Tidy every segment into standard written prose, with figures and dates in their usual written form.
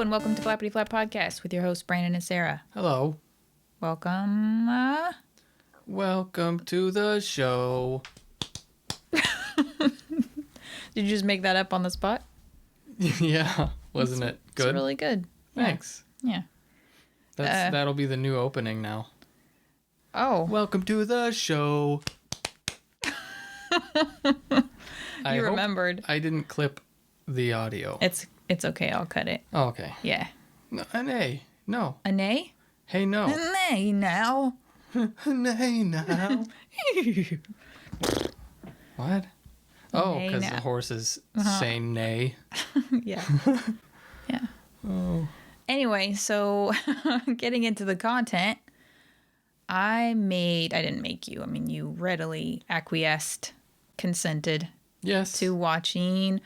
and welcome to Flappity Flap Podcast with your hosts, Brandon and Sarah. Hello. Welcome. Welcome to the show. Did you just make that up on the spot? Yeah, wasn't it good? It's really good. Thanks. Yeah. That'll be the new opening now. Oh. Welcome to the show. You remembered. I didn't clip the audio. It's okay. I'll cut it. Oh, okay. Yeah. No, an A. No. A nay? Hey, no. A nay now. Nay now. What? Oh, Nay because now. the horses say nay. Yeah. Yeah. Oh. Anyway, so getting into the content, I didn't make you. I mean, you readily acquiesced, consented Yes. to watching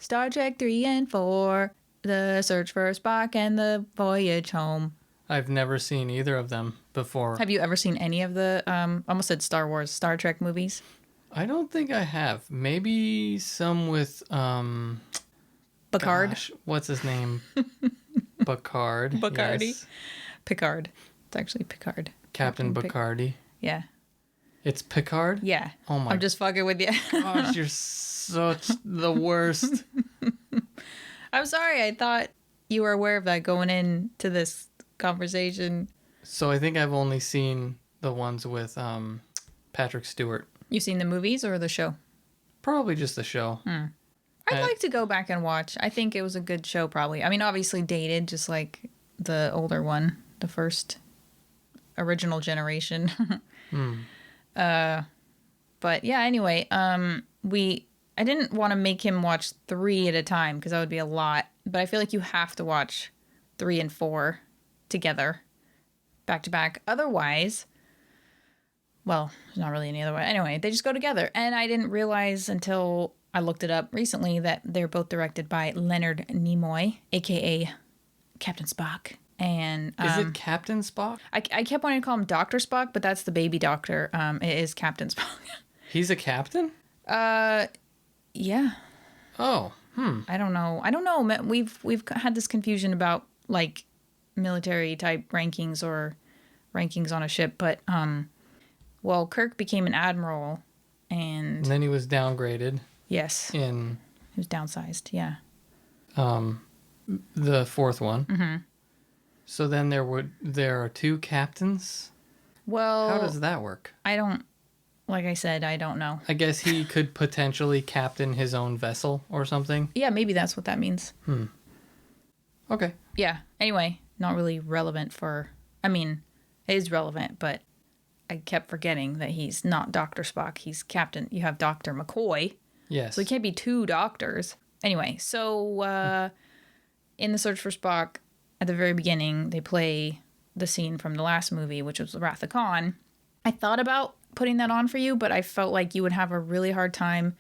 Star Trek 3 and 4, The Search for Spock, and The Voyage Home. I've never seen either of them before. Have you ever seen any of the, almost said Star Trek movies? I don't think I have. Maybe some with, Picard? Gosh, what's his name? Picard. Bacardi? Yes. Picard. It's actually Picard. Captain Bacardi. Yeah. It's Picard? Yeah. Oh my I'm just fucking with you. gosh, you're such the worst. I'm sorry. I thought you were aware of that going into this conversation. So I think I've only seen the ones with Patrick Stewart. You seen the movies or the show? Probably just the show. I'd like to go back and watch. I think it was a good show, probably. I mean, obviously dated, just like the older one, the first original generation. But yeah, anyway, I didn't want to make him watch 3 at a time because that would be a lot. But I feel like you have to watch 3 and 4 together, back to back. Otherwise, well, there's not really any other way. Anyway, they just go together. And I didn't realize until I looked it up recently that they're both directed by Leonard Nimoy, a.k.a. Captain Spock. And Is it Captain Spock? I kept wanting to call him Dr. Spock, but that's the baby doctor. It is Captain Spock. He's a captain? Yeah. Oh, I don't know. We've had this confusion about like military type rankings or rankings on a ship, but well, Kirk became an admiral, and then he was downgraded yes, he in was downsized. Yeah. the fourth one. Mm-hmm. So then there are 2 captains? Well, How does that work? Like I said, I don't know. I guess he could potentially captain his own vessel or something. Yeah, maybe that's what that means. Okay. Yeah. Anyway, not really relevant I mean, it is relevant, but I kept forgetting that he's not Dr. Spock. He's Captain. You have Dr. McCoy. Yes. So he can't be 2 doctors. Anyway, so in The Search for Spock, at the very beginning, they play the scene from the last movie, which was Wrath of Khan. I thought about putting that on for you, but I felt like you would have a really hard time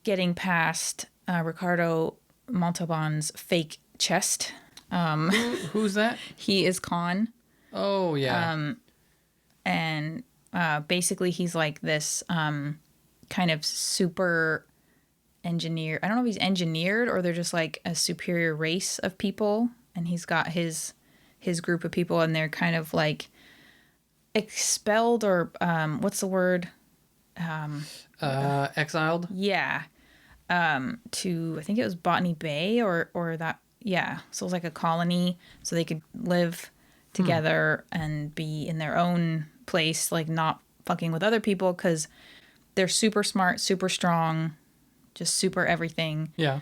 getting past Ricardo Montalban's fake chest. Who's that? He is Khan. Oh, yeah. And basically he's like this kind of super engineer. I don't know if he's engineered or they're just like a superior race of people. And he's got his group of people, and they're kind of like expelled or what's the word? Exiled? Yeah. To I think it was Botany Bay or that. Yeah. So it was like a colony, so they could live together and be in their own place, like not fucking with other people, because they're super smart, super strong, just super everything. Yeah.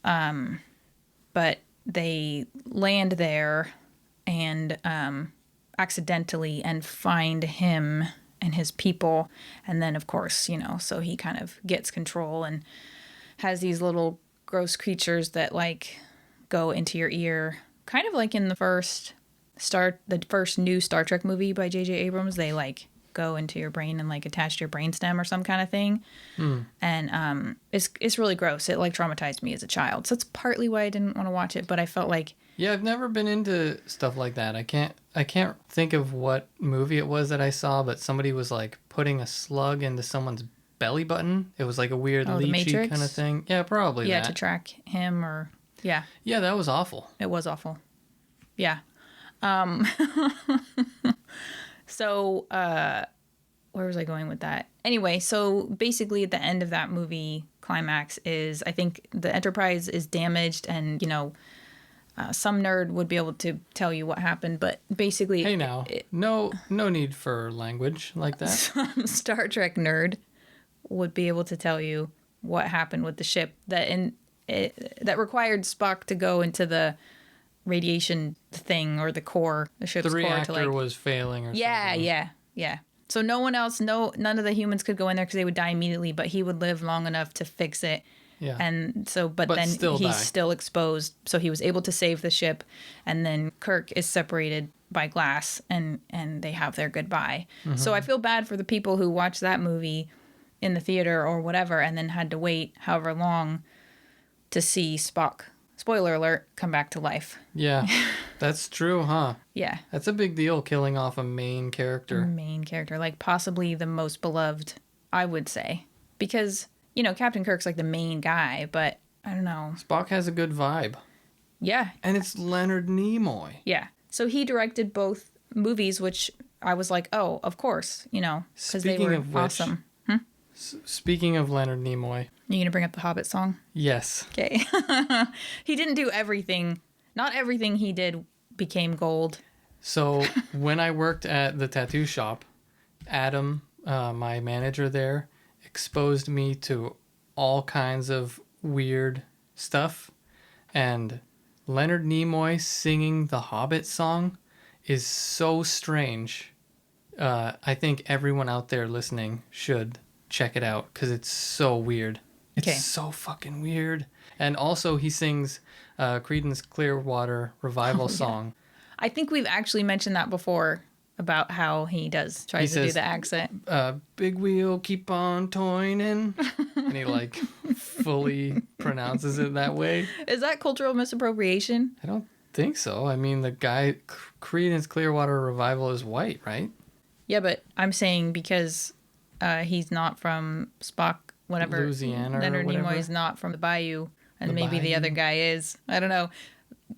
But they land there and accidentally and find him and his people. And then, of course, so he kind of gets control and has these little gross creatures that, like, go into your ear. Kind of like in the first new Star Trek movie by J.J. Abrams. They, like, go into your brain and, like, attach to your brainstem or some kind of thing. And it's really gross. It, like, traumatized me as a child. So that's partly why I didn't want to watch it. But I felt like... Yeah, I've never been into stuff like that. I can't think of what movie it was that I saw, but somebody was, like, putting a slug into someone's belly button. It was, like, a weird leechy kind of thing. Yeah, probably that. Yeah, to track him or... Yeah. Yeah, that was awful. It was awful. Yeah. So, where was I going with that? Anyway, so basically at the end of that movie climax is, I think the Enterprise is damaged and, some nerd would be able to tell you what happened, but basically... Hey now, no need for language like that. Some Star Trek nerd would be able to tell you what happened with the ship that required Spock to go into the radiation thing or the core, the ship's The core. reactor was failing or something. Yeah. So none of the humans could go in there because they would die immediately, but he would live long enough to fix it. Yeah. And so, but then still he's die. still exposed. So he was able to save the ship, and then Kirk is separated by glass, and they have their goodbye. So I feel bad for the people who watched that movie in the theater or whatever, and then had to wait however long to see Spock, spoiler alert, come back to life. Yeah, that's true, huh? Yeah. That's a big deal, killing off a main character. Main character, like possibly the most beloved, I would say. Because, Captain Kirk's like the main guy, but I don't know. Spock has a good vibe. Yeah. And it's Leonard Nimoy. Yeah. So he directed both movies, which I was like, oh, of course, because they were awesome. Speaking of Leonard Nimoy. You going to bring up the Hobbit song? Yes. Okay. He didn't do everything. Not everything he did became gold. So when I worked at the tattoo shop, Adam, my manager there, exposed me to all kinds of weird stuff. And Leonard Nimoy singing the Hobbit song is so strange. I think everyone out there listening should check it out because it's so weird. It's so fucking weird. And also he sings Creedence Clearwater Revival song. I think we've actually mentioned that before about how he tries to do the accent. Big wheel, keep on toying. And he fully pronounces it that way. Is that cultural misappropriation? I don't think so. I mean, the guy, Creedence Clearwater Revival is white, right? Yeah, but I'm saying because he's not from Spock, whatever. Louisiana Leonard or whatever. Nimoy's not from the Bayou, and The maybe the Bayou. other guy is. I don't know.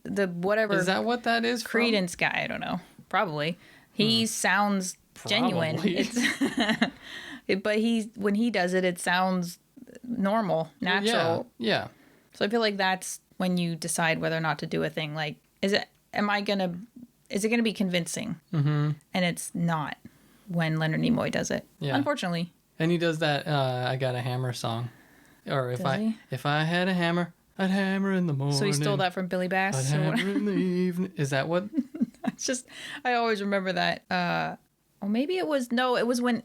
The whatever. Is that what that is from? Credence guy? I don't know. Probably. He sounds genuine. Probably. It's but when he does it, it sounds normal, natural. Yeah. So I feel like that's when you decide whether or not to do a thing. Like, is it gonna be convincing? Mm-hmm. And it's not when Leonard Nimoy does it. Yeah. Unfortunately. And he does that I Got a Hammer song. Or if I had a hammer, I'd hammer in the morning. So he stole that from Billy Bass? I'd hammer in the evening. Is that what? It's just, I always remember that. Or maybe it was when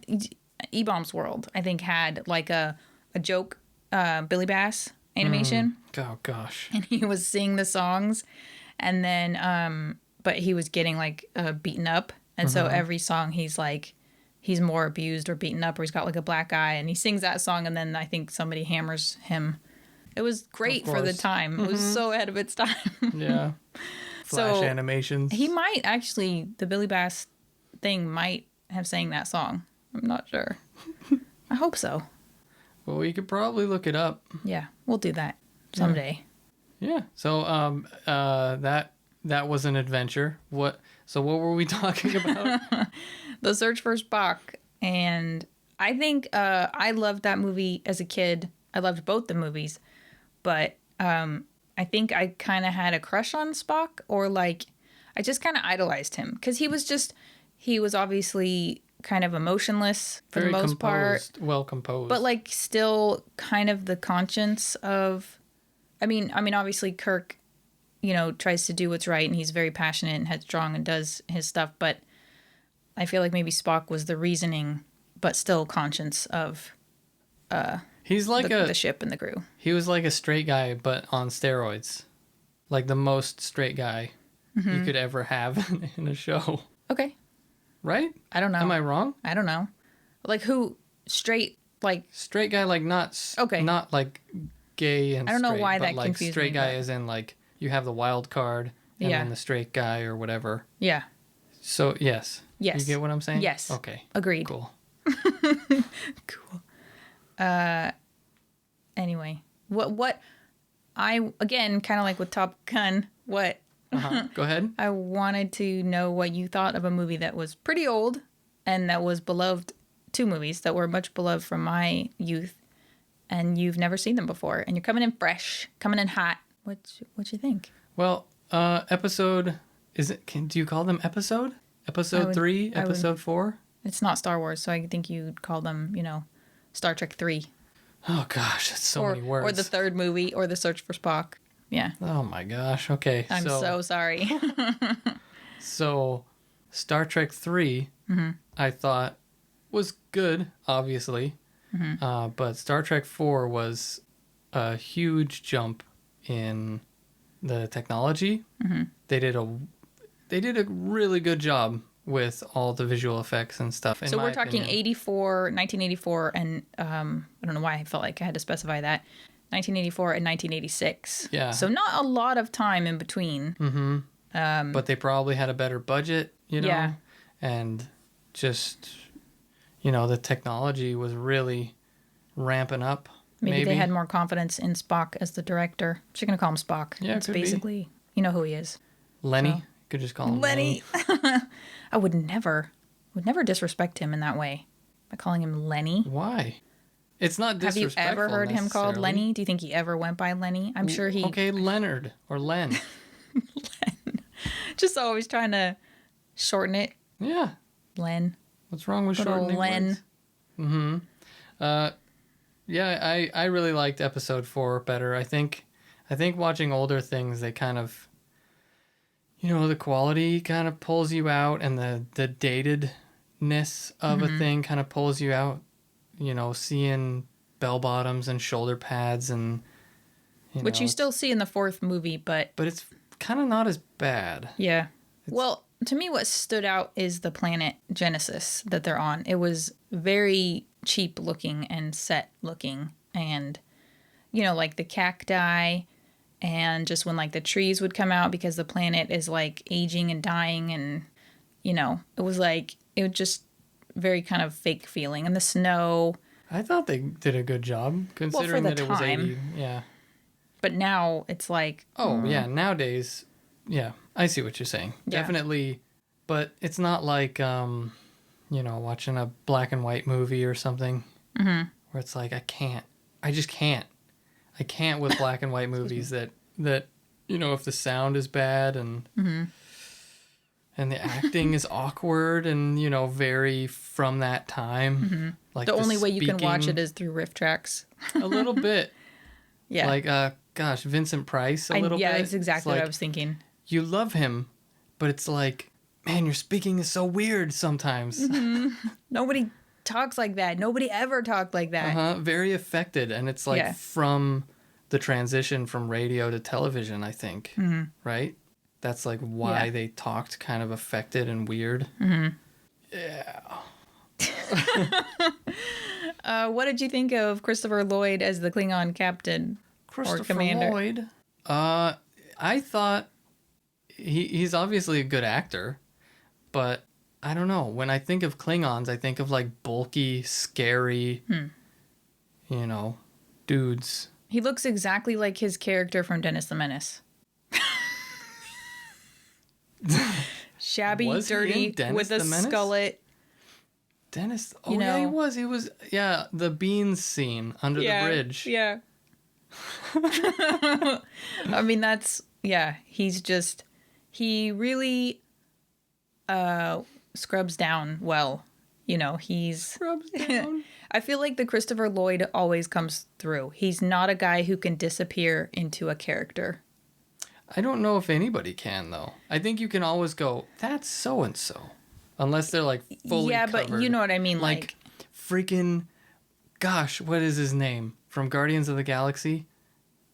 E-Bomb's World, I think, had like a joke Billy Bass animation. Oh, gosh. And he was singing the songs. And then, but he was getting beaten up. And so every song he's more abused or beaten up, or he's got like a black eye, and he sings that song, and then I think somebody hammers him. It was great for the time. It was so ahead of its time. Yeah. Flash animations. He might actually, the Billy Bass thing might have sang that song. I'm not sure. I hope so. Well, we could probably look it up. Yeah, we'll do that someday. Yeah. So that was an adventure. What were we talking about? The Search for Spock. And I think I loved that movie as a kid. I loved both the movies. But I think I kind of had a crush on Spock, or I just kind of idolized him. Because he was obviously kind of emotionless for Very the most part. Well composed. But still kind of the conscience of... I mean, obviously Kirk, tries to do what's right, and he's very passionate and headstrong and does his stuff, but I feel like maybe Spock was the reasoning, but still conscious of he's like the ship and the crew. He was like a straight guy, but on steroids. Like the most straight guy you could ever have in a show. Okay. Right? I don't know. Am I wrong? I don't know. Who? Straight, Straight guy, not like gay and I don't know straight, why but that confused straight me, guy but- is in you have the wild card and Yeah. then the straight guy or whatever. Yeah. So, yes. Yes. You get what I'm saying? Yes. Okay. Agreed. Cool. Cool. Anyway, what again, kind of like with Top Gun, what Go ahead. I wanted to know what you thought of a movie that was pretty old and that was beloved, two movies that were much beloved from my youth, and you've never seen them before, and you're coming in fresh, coming in hot. What you think? Well, episode, do you call them episode? Episode 3, episode 4? It's not Star Wars, so I think you'd call them, Star Trek 3. Oh gosh, that's so many words. Or the third movie, or The Search for Spock. Yeah. Oh my gosh, okay. I'm so sorry. So, Star Trek 3, I thought was good, obviously. But Star Trek 4 was a huge jump in the technology. They did a really good job with all the visual effects and stuff. So we're talking 1984, and I don't know why I felt like I had to specify that. 1984 and 1986. Yeah. So not a lot of time in between. But they probably had a better budget, Yeah. and just, the technology was really ramping up. Maybe they had more confidence in Spock as the director. She's going to call him Spock. Yeah, it's could be. basically, you know who he is. Lenny. So. You could just call him Lenny. I would never disrespect him in that way by calling him Lenny. Why? It's not Have you disrespectful. ever heard him called necessarily. Lenny? Do you think he ever went by Lenny? I'm sure he... Okay, Leonard or Len. Just always trying to shorten it. Yeah. Len. What's wrong with Good old shortening Len. words? Yeah, I really liked episode 4 better. I think watching older things, they kind of, the quality kind of pulls you out, and the datedness of a thing kind of pulls you out. Seeing bell bottoms and shoulder pads and Which you still see in the fourth movie, but it's kind of not as bad. yeah. Well, to me, what stood out is the planet Genesis that they're on. It was very cheap looking and set looking, and like the cacti, and just when like the trees would come out because the planet is like aging and dying, and it was just very kind of fake feeling, and the snow. I thought they did a good job considering the that it was time. 80. Yeah. But now it's like, Oh, yeah. Nowadays, yeah, I see what you're saying. Yeah. Definitely. But it's not like, watching a black and white movie or something where it's like, I just can't. I can't with black and white movies that, if the sound is bad and the acting is awkward and, very from that time. Like the only way you can watch speaking- it is through riff tracks. a little bit. Yeah. Like, Vincent Price a little bit. Yeah, it's exactly what I like, was thinking. you love him, but it's like, man, your speaking is so weird sometimes. Nobody talks like that. Nobody ever talked like that. Very affected. And it's like from the transition from radio to television, I think. Right? That's like why they talked kind of affected and weird. Yeah. What did you think of Christopher Lloyd as the Klingon captain or commander? Lloyd. I thought he's obviously a good actor, but I don't know. When I think of Klingons, I think of like bulky, scary, dudes. He looks exactly like his character from Dennis the Menace. Shabby, Was he in dirty, Dennis with a the Menace? skullet. Dennis. Oh, yeah, he was. He was. Yeah, the beans scene under the bridge. Yeah. I mean, he really scrubs down well. Scrubs down. I feel like the Christopher Lloyd always comes through. He's not a guy who can disappear into a character. I don't know if anybody can, though. I think you can always go, that's so-and-so. Unless they're like fully Yeah, covered. but you know what I mean. Like freaking, gosh, what is his name? From Guardians of the Galaxy?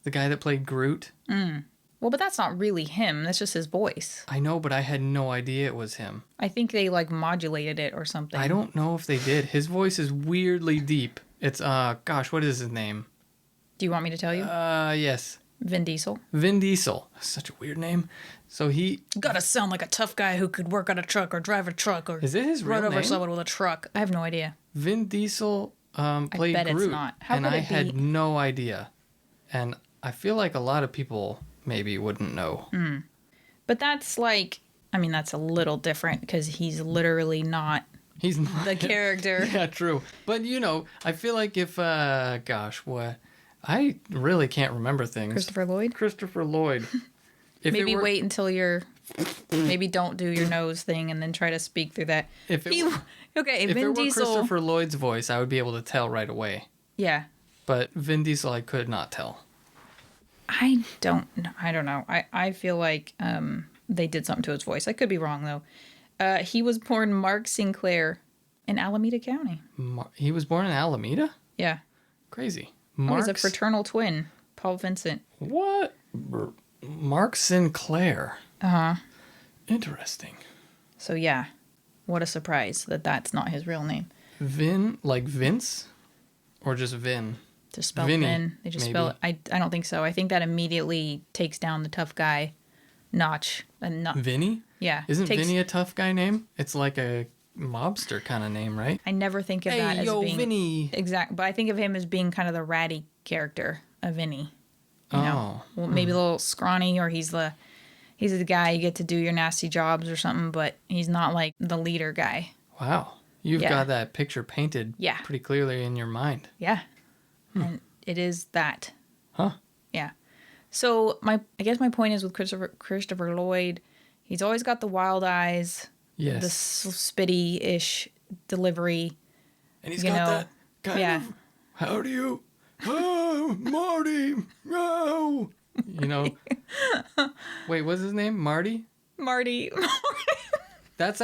The guy that played Groot? Well, but that's not really him. That's just his voice. I know, but I had no idea it was him. I think they modulated it or something. I don't know if they did. His voice is weirdly deep. It's, gosh, what is his name? Do you want me to tell you? Yes. Vin Diesel. Vin Diesel. Such a weird name. So he... Gotta sound like a tough guy who could work on a truck or drive a truck or Is it his real run over name? someone with a truck. I have no idea. Vin Diesel played bet it's Groot. not. How and could I it had be? no idea. And I feel like a lot of people maybe wouldn't know. But that's like, I mean, that's a little different because he's literally not He's not the character. Yeah, true. But I feel like if what I really can't remember things. Christopher Lloyd. If Maybe wait until maybe don't do your nose thing and then try to speak through that. If it Vin were Diesel. Christopher Lloyd's voice, I would be able to tell right away. Yeah. But Vin Diesel, I could not tell. I don't know. I feel like they did something to his voice. I could be wrong, though. He was born Mark Sinclair in Alameda County. He was born in Alameda? Yeah. Crazy. He's a fraternal twin. Paul Vincent. What? Mark Sinclair. Uh-huh. Interesting. So, yeah. What a surprise that that's not his real name. Vin, like Vince? Or just Vin? To spell Vinny, Vin. They just spell it. I don't think so. I think that immediately takes down the tough guy notch. Vinny? Yeah. Isn't Vinny a tough guy name? It's like a mobster kind of name, right? I never think of that as being... Vinny. Exact. But I think of him as being kind of the ratty character of Vinny. You know? Well, maybe a little scrawny, or he's the guy you get to do your nasty jobs or something, but he's not like the leader guy. Wow. You've got that picture painted pretty clearly in your mind. Yeah. And it is that. Huh. Yeah. So I guess my point is with Christopher Lloyd, he's always got the wild eyes. Yes. The spitty-ish delivery. And he's got that kind of, how do you... Oh, Marty! No! Wait, what's his name? Marty? Marty. That's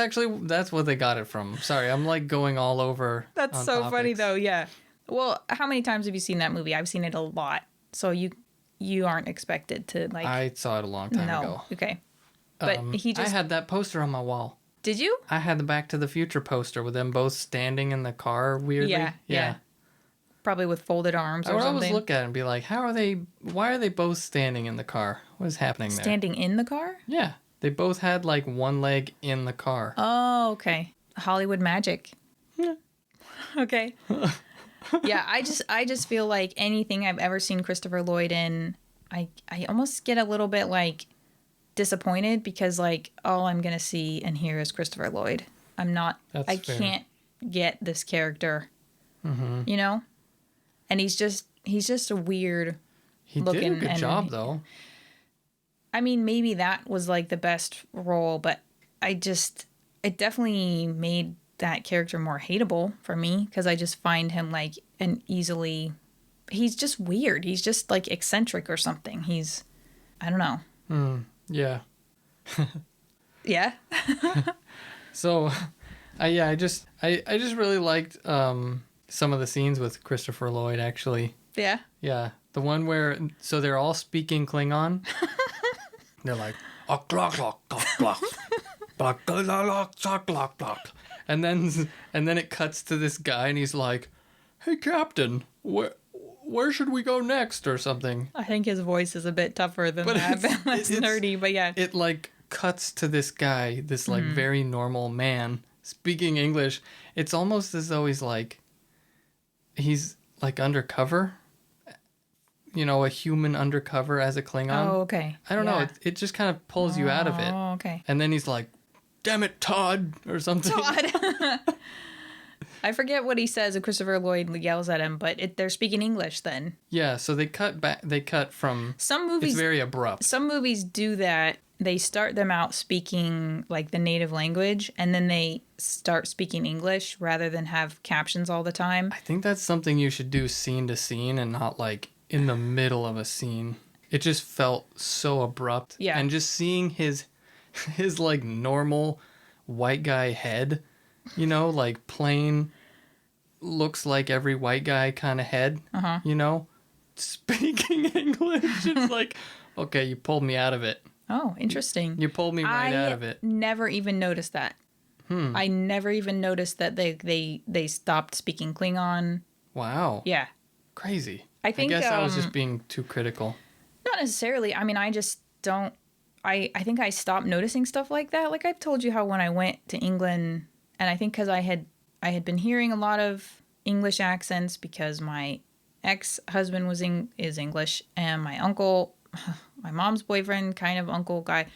what they got it from. Sorry, I'm like going all over. That's so topics. Funny though, yeah. Well, how many times have you seen that movie? I've seen it a lot. So you aren't expected to like... I saw it a long time ago. Okay. But I had that poster on my wall. Did you? I had the Back to the Future poster with them both standing in the car weirdly. Yeah. Probably with folded arms or something. I would always look at it and be like, why are they both standing in the car? What is happening there? Standing in the car? Yeah. They both had like one leg in the car. Oh, okay. Hollywood magic. Yeah. Okay. Yeah, I just feel like anything I've ever seen Christopher Lloyd in, I almost get a little bit like disappointed because like all I'm gonna see and hear is Christopher Lloyd. I can't get this character. Mm-hmm. And he's just a weird looking. He did a good job though. I mean, maybe that was like the best role, but it definitely made that character more hateable for me because I just find him like he's just weird. He's just like eccentric or something. I don't know. Yeah. Yeah. So, I just really liked some of the scenes with Christopher Lloyd actually. Yeah. Yeah, the one where they're all speaking Klingon. They're like, and then it cuts to this guy and he's like, "Hey, Captain, where should we go next?" or something. I think his voice is a bit tougher than that. It's nerdy, but yeah. It like cuts to this guy, this like very normal man speaking English. It's almost as though he's like undercover. A human undercover as a Klingon. Oh, okay. I don't know. It just kind of pulls you out of it. Oh, okay. And then he's like, "Damn it, Todd," or something. Todd. I forget what he says, and Christopher Lloyd yells at him, but they're speaking English then. Yeah, so they cut back. They cut from... Some movies... It's very abrupt. Some movies do that. They start them out speaking like the native language, and then they start speaking English rather than have captions all the time. I think that's something you should do scene to scene and not like in the middle of a scene. It just felt so abrupt. Yeah. And just seeing his like normal white guy head, like plain, looks like every white guy kind of head, speaking English. It's like, okay, you pulled me out of it. Oh, interesting. You pulled me right out of it. I never even noticed that. I never even noticed that they stopped speaking Klingon. Wow. Yeah. Crazy. I think I guess I was just being too critical. Not necessarily. I mean, I just don't... I think I stopped noticing stuff like that. Like I've told you how when I went to England, and I think because I had been hearing a lot of English accents because my ex-husband is English, and my uncle, my mom's boyfriend, kind of uncle guy,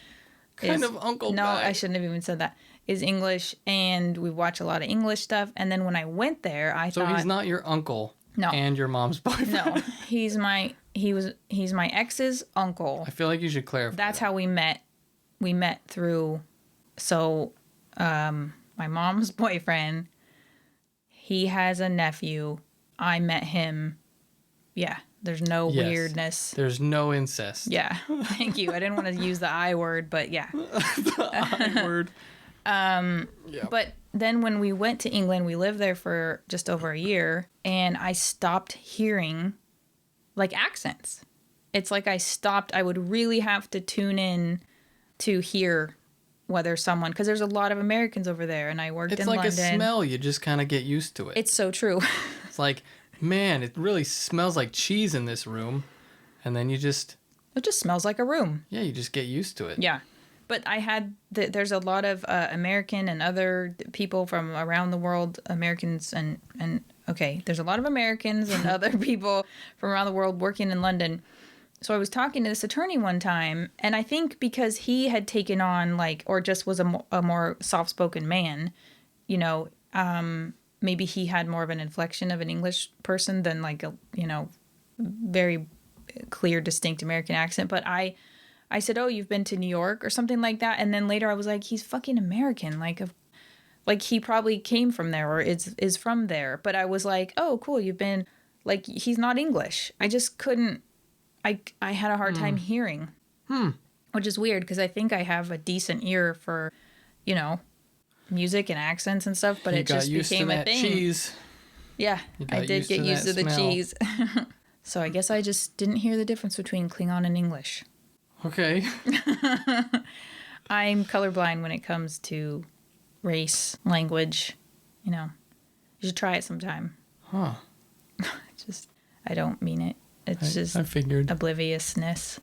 no, guy. I shouldn't have even said that, is English, and we watch a lot of English stuff. And then when I went there, I thought... So he's not your uncle. No. And your mom's boyfriend. No, he's my ex's uncle. I feel like you should clarify. That's how we met. We met through... So, my mom's boyfriend, he has a nephew. I met him. Yeah, there's no weirdness. There's no incest. Yeah, thank you. I didn't want to use the I word, but yeah. The I word. Yeah. But then when we went to England, we lived there for just over a year, and I stopped hearing, like, accents. It's like I would really have to tune in to hear whether someone, because there's a lot of Americans over there, and I worked in London. It's like a smell. You just kind of get used to it. It's so true. It's like, man, it really smells like cheese in this room. And then it just smells like a room. Yeah, you just get used to it. Yeah. But there's a lot of American and other people from around the world, Americans and there's a lot of Americans and other people from around the world working in London. So I was talking to this attorney one time, and I think because he had taken on, like, or just was a more soft-spoken man, you know, maybe he had more of an inflection of an English person than, like, a, you know, very clear, distinct American accent. But I said, oh, you've been to New York or something like that. And then later I was like, he's fucking American. Like he probably came from there or is from there. But I was like, oh, cool. You've been, like, he's not English. I just couldn't, I had a hard time hearing, which is weird because I think I have a decent ear for, you know, music and accents and stuff, but it just became a thing. Cheese. Yeah, I did get used to the smell. cheese. So I guess I just didn't hear the difference between Klingon and English. Okay. I'm colorblind when it comes to race, language. You know, you should try it sometime. Huh. I don't mean it. I figured. Obliviousness.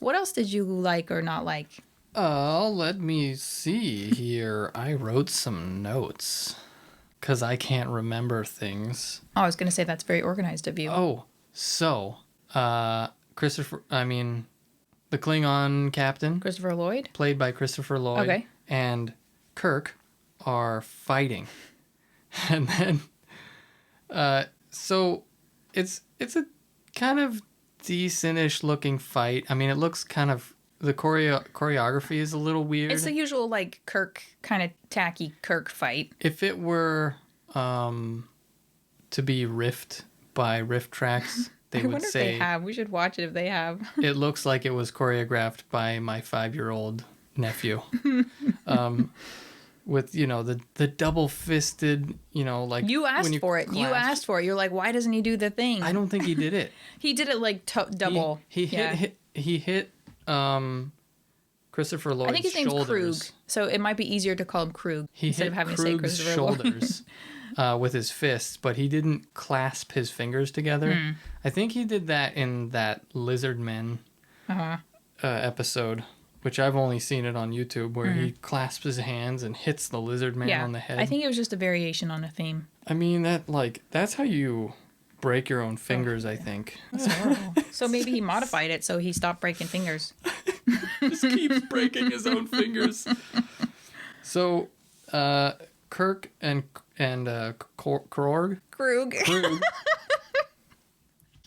What else did you like or not like? Let me see here. I wrote some notes because I can't remember things. Oh, I was going to say that's very organized of you. Oh, so, the Klingon captain. Christopher Lloyd? Played by Christopher Lloyd. Okay. And Kirk are fighting. And then, so it's a kind of decentish looking fight. I mean, it looks kind of, the choreography is a little weird. It's the usual, like, Kirk, kind of tacky Kirk fight. If it were to be riffed by riff tracks, they would say... if they have. We should watch it if they have. It looks like it was choreographed by my 5-year-old nephew. With, you know, the double-fisted, you know, like... You asked for it. You asked for it. You're like, why doesn't he do the thing? I don't think he did it. He did it, like, double. He hit Christopher Lloyd's shoulders. I think his name's Krug, so it might be easier to call him Krug instead of having to say Christopher shoulders with his fists, but he didn't clasp his fingers together. I think he did that in that Lizard Men episode, which I've only seen it on YouTube, where he clasps his hands and hits the Lizard Man on the head. I think it was just a variation on a theme. I mean, that's how you break your own fingers, I think. That's horrible. So maybe he modified it so he stopped breaking fingers. Just keeps breaking his own fingers. So, Kirk and Krug.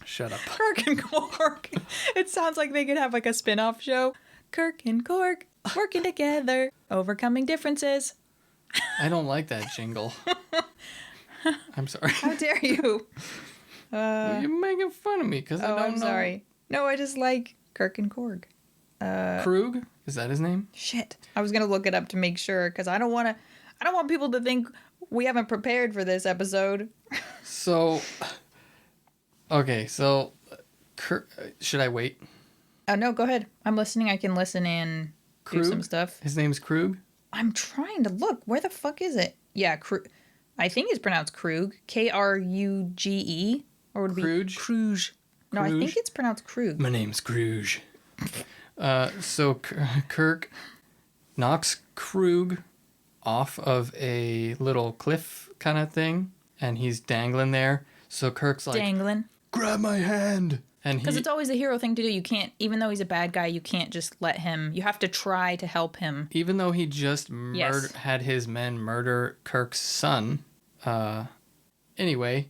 Shut up. Kirk and Korg. It sounds like they could have like a spin-off show. Kirk and Korg working together, overcoming differences. I don't like that jingle. I'm sorry. How dare you? Well, you're making fun of me because I don't know. I'm sorry. No, I just like Kirk and Korg. Krug? Is that his name? Shit. I was gonna look it up to make sure because I don't want people to think we haven't prepared for this episode. So, okay. So, should I wait? Oh no, go ahead. I'm listening. I can listen and do some stuff. His name's Krug? I'm trying to look. Where the fuck is it? Yeah, Krug. I think it's pronounced Krug. Kruge. Or would it be Kruge? No, I think it's pronounced Krug. My name's Kruge. So Kirk knocks Krug off of a little cliff kind of thing, and he's dangling there. So Kirk's like... Dangling. grab my hand. And because it's always a hero thing to do. You can't, even though he's a bad guy, you can't just let him. You have to try to help him. Even though he just Yes. had his men murder Kirk's son. Anyway,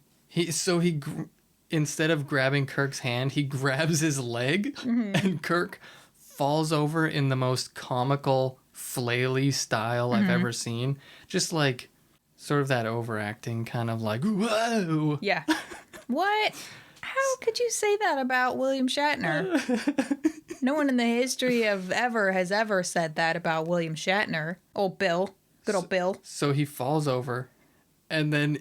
instead of grabbing Kirk's hand, he grabs his leg, and Kirk falls over in the most comical, flaily style I've ever seen. Just like sort of that overacting kind of like, whoa. Yeah. What? How could you say that about William Shatner? No one in the history of ever has ever said that about William Shatner. Old Bill. Good old Bill. So he falls over, and then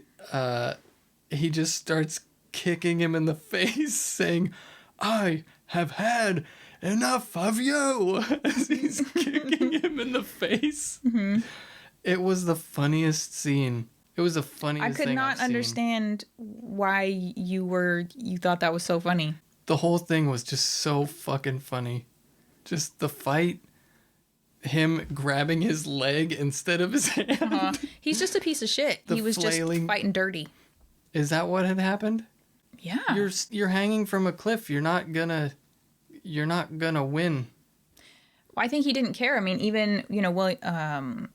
he just starts kicking him in the face, saying, "I have had enough of you," as he's kicking him in the face. It was the funniest scene. It was the funniest I could thing not I've seen. understand why you thought that was so funny. The whole thing was just so fucking funny. Just the fight, him grabbing his leg instead of his hand. He's just a piece of shit. The He was flailing- just fighting dirty. Is that what had happened? Yeah. You're hanging from a cliff. You're not gonna win. I think he didn't care. I mean, even,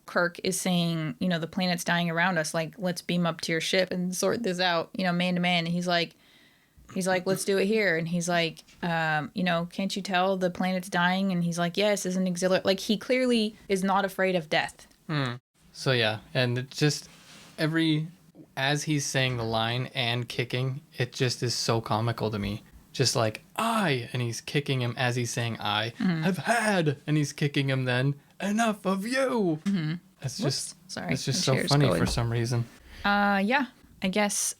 Kirk is saying, the planet's dying around us. Like, let's beam up to your ship and sort this out, man to man. And he's like, let's do it here. And he's like, can't you tell the planet's dying? And he's like, yes, isn't exhilarating. Like, he clearly is not afraid of death. So yeah, and it just as he's saying the line and kicking, it just is so comical to me. Just like, I, and he's kicking him as he's saying, I have had, and he's kicking him then, enough of you. It's just, Sorry, it's just my so chair's funny going. for some reason. Yeah, I guess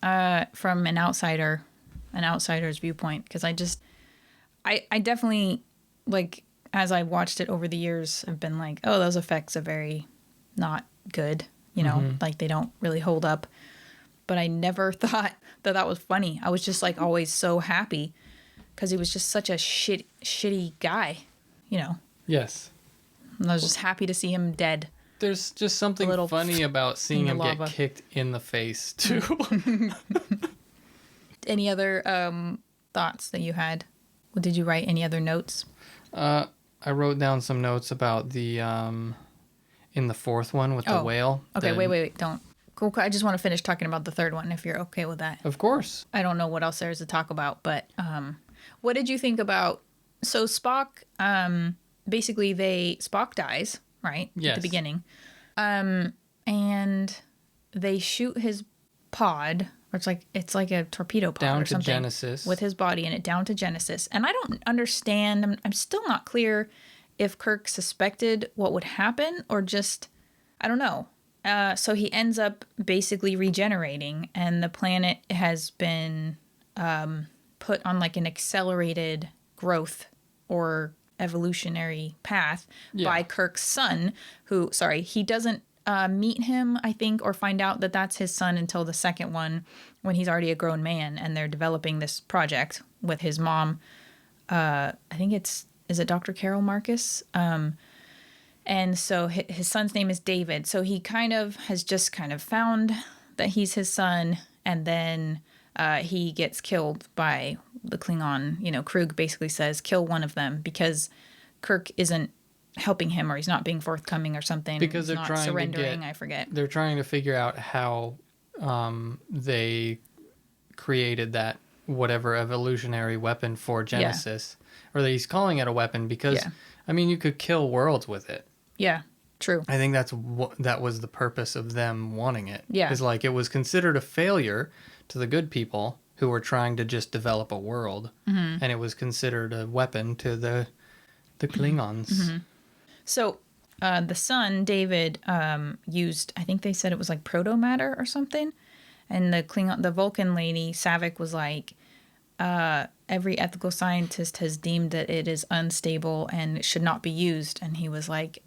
from an outsider's viewpoint, because I definitely, like, as I watched it over the years, I've been like, oh, those effects are very not good, like they don't really hold up. But I never thought that was funny. I was just like always so happy because he was just such a shitty guy, Yes. And I was just happy to see him dead. There's just something little funny about seeing the him lava. get kicked in the face, too. Any other thoughts that you had? Did you write any other notes? I wrote down some notes about the, in the fourth one with the whale. Okay, wait, don't. Cool. I just want to finish talking about the third one, if you're okay with that. Of course. I don't know what else there is to talk about, but what did you think about... So Spock, basically Spock dies, right? Yes. At the beginning. And they shoot his pod, or it's like a torpedo pod Down or to something. Genesis. With his body in it, down to Genesis. And I don't understand, I'm still not clear if Kirk suspected what would happen or just, I don't know. So he ends up basically regenerating, and the planet has been put on like an accelerated growth or evolutionary path by Kirk's son, who, he doesn't meet him, I think, or find out that that's his son until the second one, when he's already a grown man, and they're developing this project with his mom. I think is it Dr. Carol Marcus? And so his son's name is David. So he has just found that he's his son. And then he gets killed by the Klingon. Krug basically says, kill one of them, because Kirk isn't helping him, or he's not being forthcoming or something. Because he's they're not trying surrendering, to I forget. They're trying to figure out how they created that whatever evolutionary weapon for Genesis. Or that he's calling it a weapon because, you could kill worlds with it. Yeah, true. I think that was the purpose of them wanting it. Yeah. Is like it was considered a failure to the good people who were trying to just develop a world. And it was considered a weapon to the Klingons. So the son, David, used, I think they said it was like proto-matter or something. And the Vulcan lady, Saavik, was like, every ethical scientist has deemed that it is unstable and should not be used. And he was like,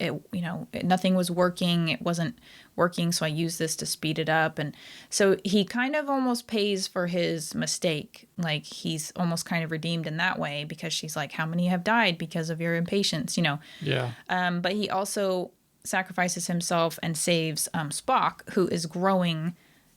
nothing was working. It wasn't working. So I used this to speed it up. And so he kind of almost pays for his mistake. Like, he's almost kind of redeemed in that way, because she's like, how many have died because of your impatience, Yeah. But he also sacrifices himself and saves Spock, who is growing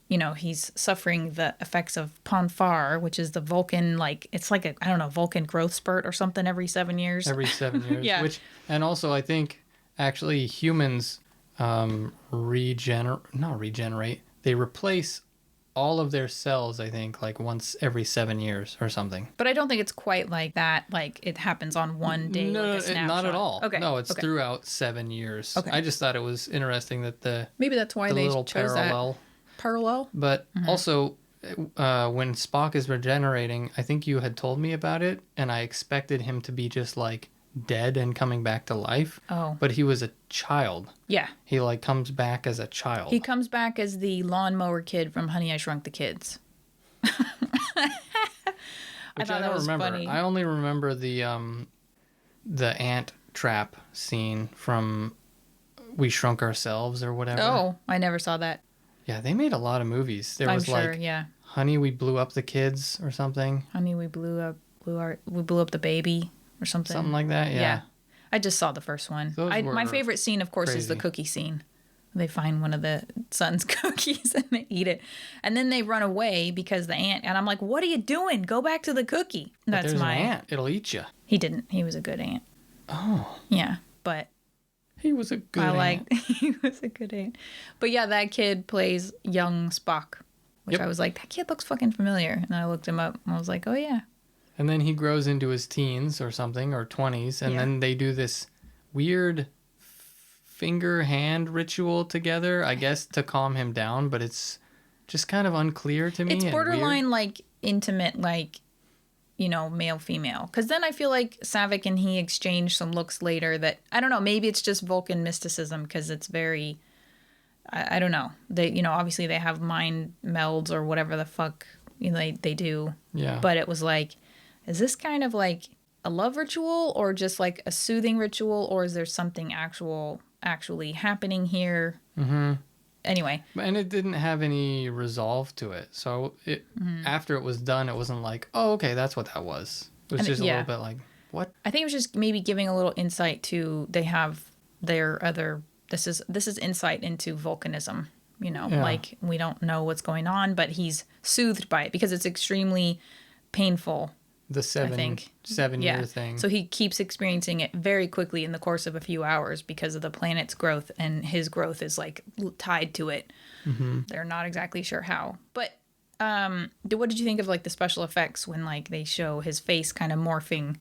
he's suffering the effects of Ponfar, which is the Vulcan, like, it's like a, I don't know, Vulcan growth spurt or something every 7 years. Every 7 years. Yeah. And also I think actually humans not regenerate. They replace all of their cells, I think, like once every 7 years or something. But I don't think it's quite like that. Like it happens on one day. No, like a snapshot. not at all. Okay. No, it's okay. throughout 7 years. Okay. I just thought it was interesting that Maybe that's why the they little chose parallel. that. Parallel? But also, when Spock is regenerating, I think you had told me about it, and I expected him to be just like dead and coming back to life. Oh. But he was a child. Yeah. He like comes back as a child. He comes back as the lawnmower kid from Honey, I Shrunk the Kids. Which thought I that don't was remember. funny. I only remember the ant trap scene from We Shrunk Ourselves or whatever. Oh, I never saw that. Yeah, they made a lot of movies. There I'm was sure, like yeah. Honey, We Blew Up the Kids or something. Honey, we blew up the baby or something. Something like that, yeah. I just saw the first one. Those My were favorite scene, of course, is the crazy. cookie scene. They find one of the son's cookies and they eat it. And then they run away because the ant, and I'm like, what are you doing? Go back to the cookie. But That's there's my an ant. It'll eat you. He didn't. He was a good ant. Oh. Yeah, but He was a good I ant. liked he was a good ant. But yeah, that kid plays young Spock, which Yep. I was like, that kid looks fucking familiar. And I looked him up and I was like, oh yeah. And then he grows into his teens or something, or 20s, and Yeah. then they do this weird finger hand ritual together, I guess, to calm him down, but it's just kind of unclear to me. It's and borderline weird. like intimate, like, male female. Because then I feel like Savick and he exchange some looks later that I don't know. Maybe it's just Vulcan mysticism because it's very. I don't know. They obviously they have mind melds or whatever the fuck they do. Yeah. But it was like, is this kind of like a love ritual or just like a soothing ritual, or is there something actually happening here? Mm-hmm. Anyway. And it didn't have any resolve to it. So after it was done, it wasn't like, oh, okay, that's what that was. It was just a little bit like, what? I think it was just maybe giving a little insight to they have their other. This is insight into volcanism. Like we don't know what's going on, but he's soothed by it because it's extremely painful. The 7-year thing. So he keeps experiencing it very quickly in the course of a few hours because of the planet's growth, and his growth is like tied to it. Mm-hmm. They're not exactly sure how, but what did you think of like the special effects when like they show his face kind of morphing?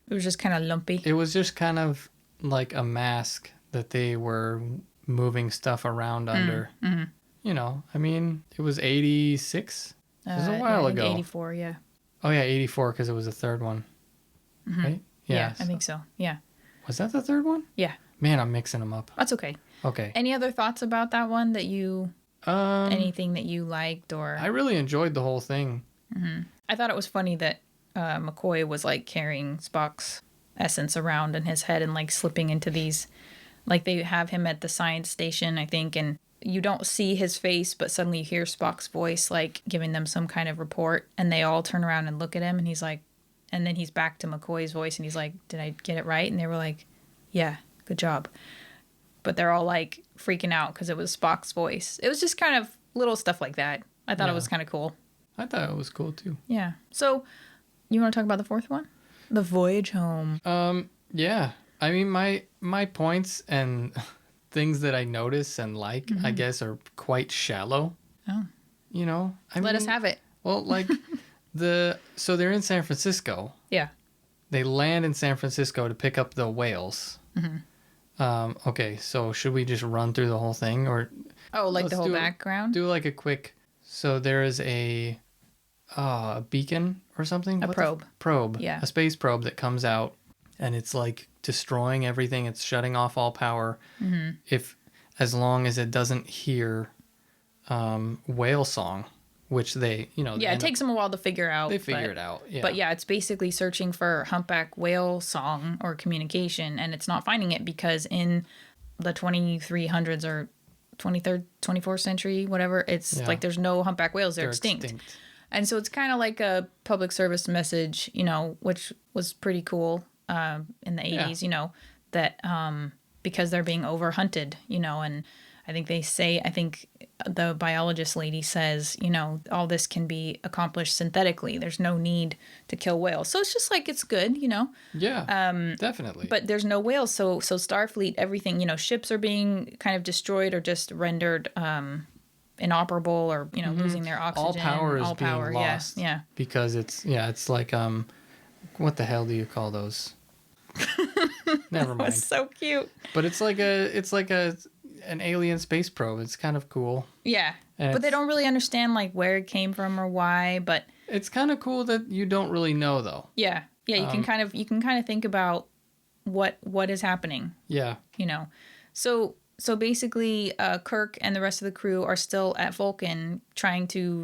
It was just kind of lumpy. It was just kind of like a mask that they were moving stuff around under. Mm-hmm. I mean, it was 86. It was a while ago. 84, yeah. Oh, yeah, 84 because it was the third one. Mm-hmm. Right? Yeah, I think so. Yeah. Was that the third one? Yeah. Man, I'm mixing them up. That's okay. Okay. Any other thoughts about that one that you... anything that you liked or... I really enjoyed the whole thing. Mm-hmm. I thought it was funny that McCoy was like carrying Spock's essence around in his head and like slipping into these... Like they have him at the science station, I think, and you don't see his face, but suddenly you hear Spock's voice, like giving them some kind of report, and they all turn around and look at him, and he's like, and then he's back to McCoy's voice, and he's like, did I get it right? And they were like, yeah, good job. But they're all like freaking out because it was Spock's voice. It was just kind of little stuff like that. I thought it was kind of cool. I thought it was cool too. Yeah. So, you want to talk about the fourth one? The Voyage Home. Yeah. I mean, my points and things that I notice and like, I guess, are quite shallow. Oh. Let us have it. Well, like so they're in San Francisco. Yeah. They land in San Francisco to pick up the whales. Mm-hmm. Okay, so should we just run through the whole thing, or? Oh, like the whole background? Do like a quick. So there is a beacon or something. A probe. Probe. Yeah. A space probe that comes out, and it's like destroying everything. It's shutting off all power. Mm-hmm. As long as it doesn't hear whale song, which they, Yeah, it takes them a while to figure out. They figure it out. Yeah. But yeah, it's basically searching for humpback whale song or communication, and it's not finding it because in the 2300s or 23rd, 24th century, whatever, it's like there's no humpback whales. They're extinct. And so it's kind of like a public service message, which was pretty cool in the 80s, that because they're being overhunted, and I think they say, the biologist lady says, all this can be accomplished synthetically. There's no need to kill whales. So it's just like, it's good, Yeah, definitely. But there's no whales. So Starfleet, everything, ships are being kind of destroyed or just rendered inoperable or, losing their oxygen. All power is being lost. Yeah. Because it's like, what the hell do you call those? Never mind. That's so cute. But it's like an alien space probe. It's kind of cool. Yeah. But they don't really understand like where it came from or why, but it's kind of cool that you don't really know though. Yeah. Yeah, you can kind of think about what is happening. Yeah. So basically Kirk and the rest of the crew are still at Vulcan trying to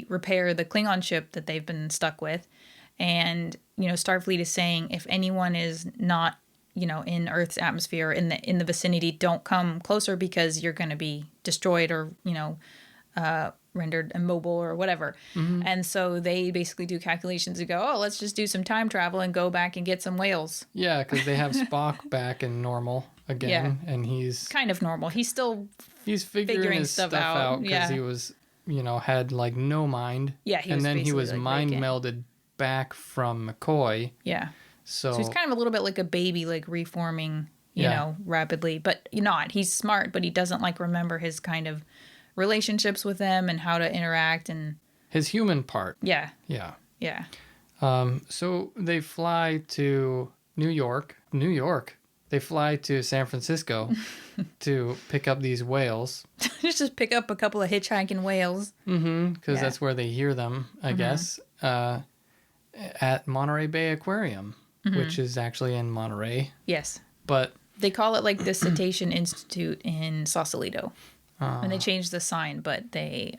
repair the Klingon ship that they've been stuck with. And, Starfleet is saying if anyone is not, in Earth's atmosphere, in the vicinity, don't come closer because you're going to be destroyed or, rendered immobile or whatever. Mm-hmm. And so they basically do calculations to go, let's just do some time travel and go back and get some whales. Yeah, because they have Spock back in normal again. Yeah. And he's... kind of normal. He's still figuring his stuff out because he was, had like no mind. Yeah, and then he was like mind melded back from McCoy. Yeah. So he's kind of a little bit like a baby, like reforming, you know, rapidly. But he's smart, but he doesn't like remember his kind of relationships with them and how to interact and his human part. Yeah. Yeah. Yeah. So they fly to New York. They fly to San Francisco to pick up these whales. Just pick up a couple of hitchhiking whales. Mm-hmm. Because that's where they hear them, I guess. At Monterey Bay Aquarium, which is actually in Monterey. Yes. But they call it like the Cetacean Institute in Sausalito. And they changed the sign, but they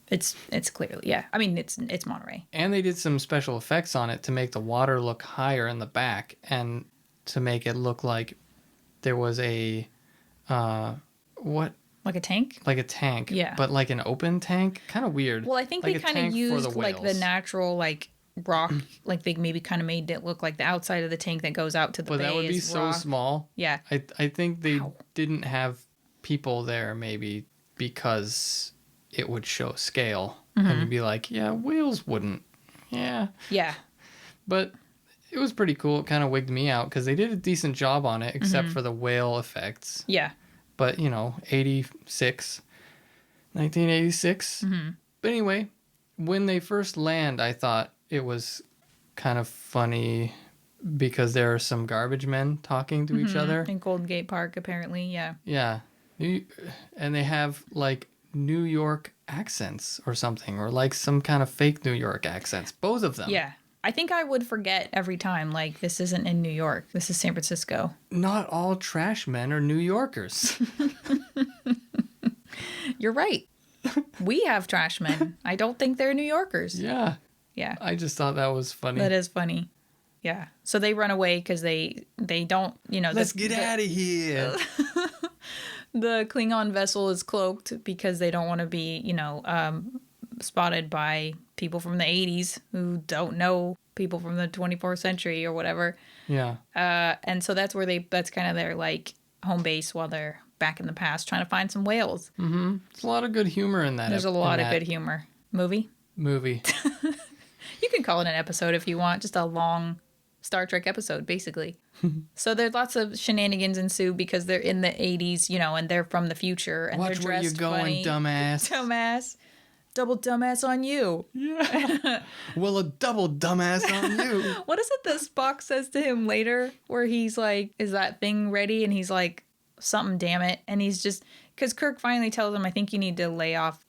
it's clearly, I mean, it's Monterey. And they did some special effects on it to make the water look higher in the back and to make it look like there was a like a tank? Like a tank. Yeah. But like an open tank? Kind of weird. Well, I think like they kind of used like the natural like rock, like they maybe kind of made it look like the outside of the tank that goes out to the bay. But that would be so rock. small. Yeah. I think they didn't have people there maybe because it would show scale. And you'd be like, yeah, whales wouldn't. Yeah. Yeah. But it was pretty cool. It kind of wigged me out because they did a decent job on it except for the whale effects. Yeah. But, 1986. But anyway, when they first land, I thought it was kind of funny because there are some garbage men talking to each other. In Golden Gate Park, apparently, yeah. Yeah. And they have, like, New York accents or something, or, like, some kind of fake New York accents. Both of them. Yeah. I think I would forget every time, like, this isn't in New York. This is San Francisco. Not all trash men are New Yorkers. You're right. We have trash men. I don't think they're New Yorkers. Yeah. Yeah. I just thought that was funny. That is funny. Yeah. So they run away because they don't, Let's get out of here. The Klingon vessel is cloaked because they don't want to be, spotted by people from the 80s who don't know people from the 24th century or whatever. Yeah. And so that's kind of their like home base while they're back in the past trying to find some whales. Mm-hmm. There's a lot of good humor in that. There's a lot of good humor. Movie. You can call it an episode if you want. Just a long Star Trek episode, basically. So there's lots of shenanigans ensue because they're in the 80s, and they're from the future. And watch they're where you're going, funny. dumbass. Dumbass. Double dumbass on you. Yeah. Well, a double dumbass on you. What is it that Spock says to him later where he's like, is that thing ready? And he's like, something, damn it. And he's just, because Kirk finally tells him, I think you need to lay off,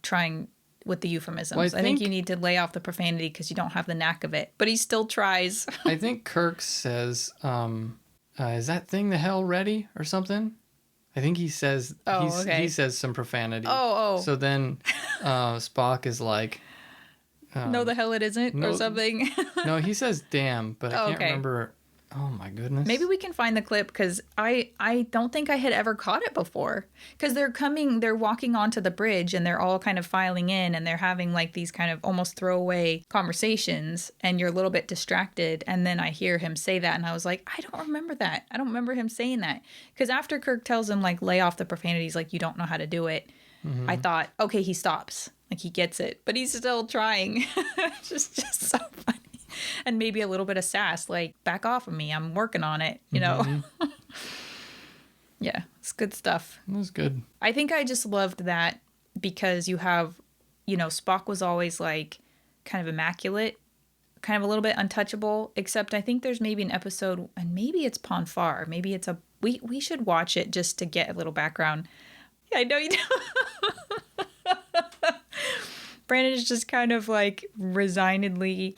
trying with the euphemisms. Well, I think you need to lay off the profanity because you don't have the knack of it. But he still tries. I think Kirk says, is that thing the hell ready or something? I think he says he says some profanity. Oh. So then Spock is like, no, the hell it isn't, or something. No, he says damn, but I can't remember. Oh my goodness. Maybe we can find the clip because I don't think I had ever caught it before. Because they're walking onto the bridge and they're all kind of filing in and they're having like these kind of almost throwaway conversations and you're a little bit distracted. And then I hear him say that and I was like, I don't remember that. I don't remember him saying that. Because after Kirk tells him like lay off the profanities, like you don't know how to do it. I thought, okay, he stops. Like, he gets it. But he's still trying. It's just so funny. And maybe a little bit of sass, like, back off of me. I'm working on it, you know? Yeah, it's good stuff. It was good. I think I just loved that because you have, you know, Spock was always, like, kind of immaculate, kind of a little bit untouchable, except I think there's maybe an episode, and maybe it's Pon farr. Maybe it's a... We should watch it just to get a little background. Yeah, I know you do. Brandon is just kind of, like, resignedly...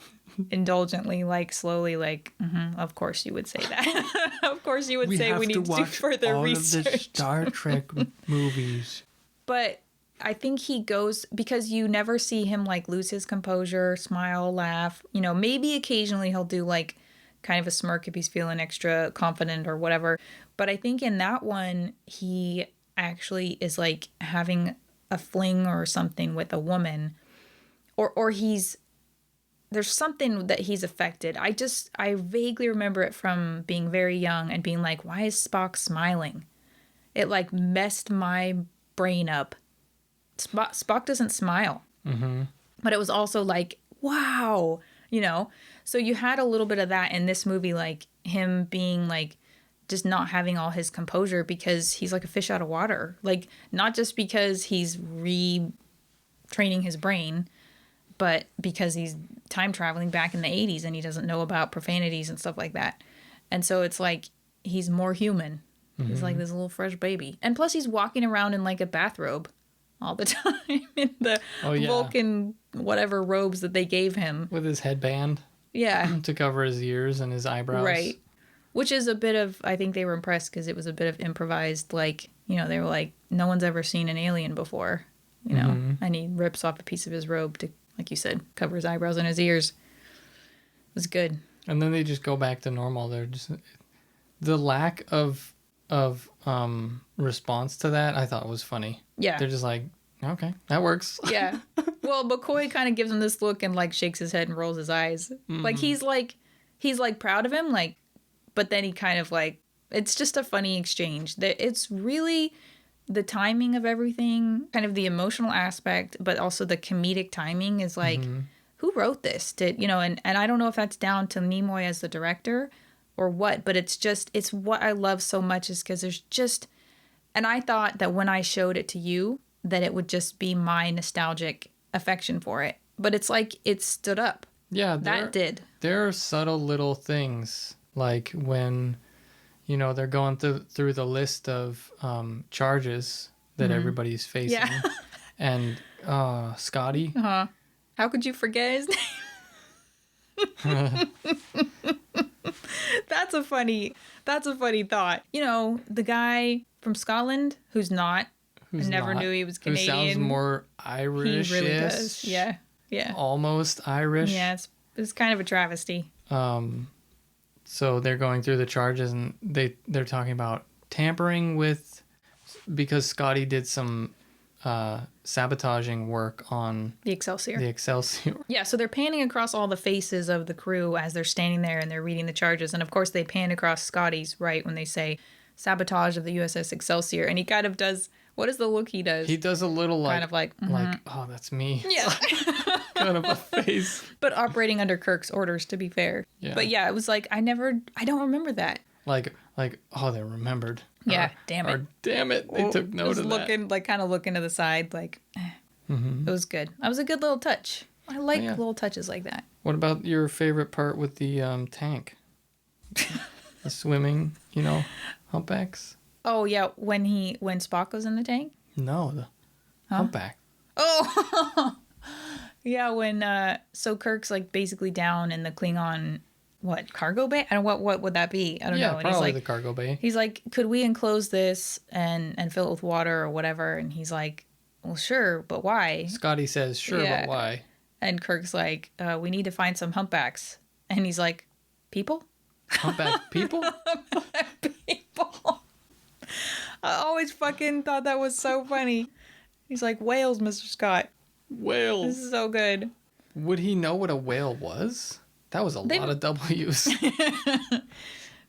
indulgently, like, slowly, like, of course you would say that. Of course you would say we need to do further research. Of the Star Trek movies. But I think he goes, because you never see him, like, lose his composure, smile, laugh. You know, maybe occasionally he'll do, like, kind of a smirk if he's feeling extra confident or whatever. But I think in that one, he actually is, like, having a fling or something with a woman. Or he's... There's something that he's affected. I vaguely remember it from being very young and being like, why is Spock smiling? It, like, messed my brain up. Spock doesn't smile. But it was also like, wow, you know? So you had a little bit of that in this movie, like, him being, like, just not having all his composure because he's like a fish out of water. Like, not just because he's retraining his brain, but because he's time traveling back in the 80s and he doesn't know about profanities and stuff like that. And so it's like he's more human. He's like this little fresh baby. And plus he's walking around in, like, a bathrobe all the time in the Vulcan whatever robes that they gave him. With his headband. Yeah. To cover his ears and his eyebrows. Right. Which is a bit of, I think they were impressed because it was a bit of improvised, like, you know, they were like, no one's ever seen an alien before, you know, and he rips off a piece of his robe to, like you said, cover his eyebrows and his ears. It was good. And then they just go back to normal. They're just... The lack of response to that, I thought was funny. Yeah. They're just like, okay, that works. Yeah. Well, McCoy kind of gives him this look and, like, shakes his head and rolls his eyes. Like, he's proud of him, like, but then he kind of, like, it's just a funny exchange. It's really... The timing of everything, kind of the emotional aspect, but also the comedic timing is like, who wrote this? Did, you know, and I don't know if that's down to Nimoy as the director or what, but it's what I love so much is because there's just, and I thought that when I showed it to you, that it would just be my nostalgic affection for it. But it's like, it stood up. Yeah. That did. There are subtle little things, like when... You know, they're going through the list of charges that everybody's facing. Yeah. And Scotty. How could you forget his name? That's a funny thought. You know, the guy from Scotland I never knew he was Canadian. Who sounds more Irish. He really does. Yeah. Yeah. Almost Irish. Yeah, it's kind of a travesty. So they're going through the charges, and they're talking about tampering with, because Scotty did some sabotaging work on the Excelsior. Yeah, so they're panning across all the faces of the crew as they're standing there and they're reading the charges, and of course they pan across Scotty's right when they say sabotage of the USS Excelsior, and he kind of does. What is the look he does? He does a little kind of like oh, that's me. Yeah. Kind of a face. But operating under Kirk's orders, to be fair. Yeah. But yeah, it was like, I don't remember that. Like, oh, they remembered. Yeah, damn it. Or damn it, they took note of that. Like, kind of looking to the side, like, It was good. That was a good little touch. I like little touches like that. What about your favorite part with the tank? The swimming, you know, humpbacks? Oh, yeah, when Spock was in the tank? No, the humpback. Oh! Yeah, when, so Kirk's, like, basically down in the Klingon, cargo bay? I don't know, what would that be? I don't know. And Probably he's like, the cargo bay. He's like, could we enclose this and fill it with water or whatever? And he's like, well, sure, but why? Scotty says, sure, but why? And Kirk's like, we need to find some humpbacks. And he's like, people? Humpback people? Humpback people. I always fucking thought that was so funny. He's like, whales, Mr. Scott. Whales. This is so good. Would he know what a whale was? That was a lot of W's.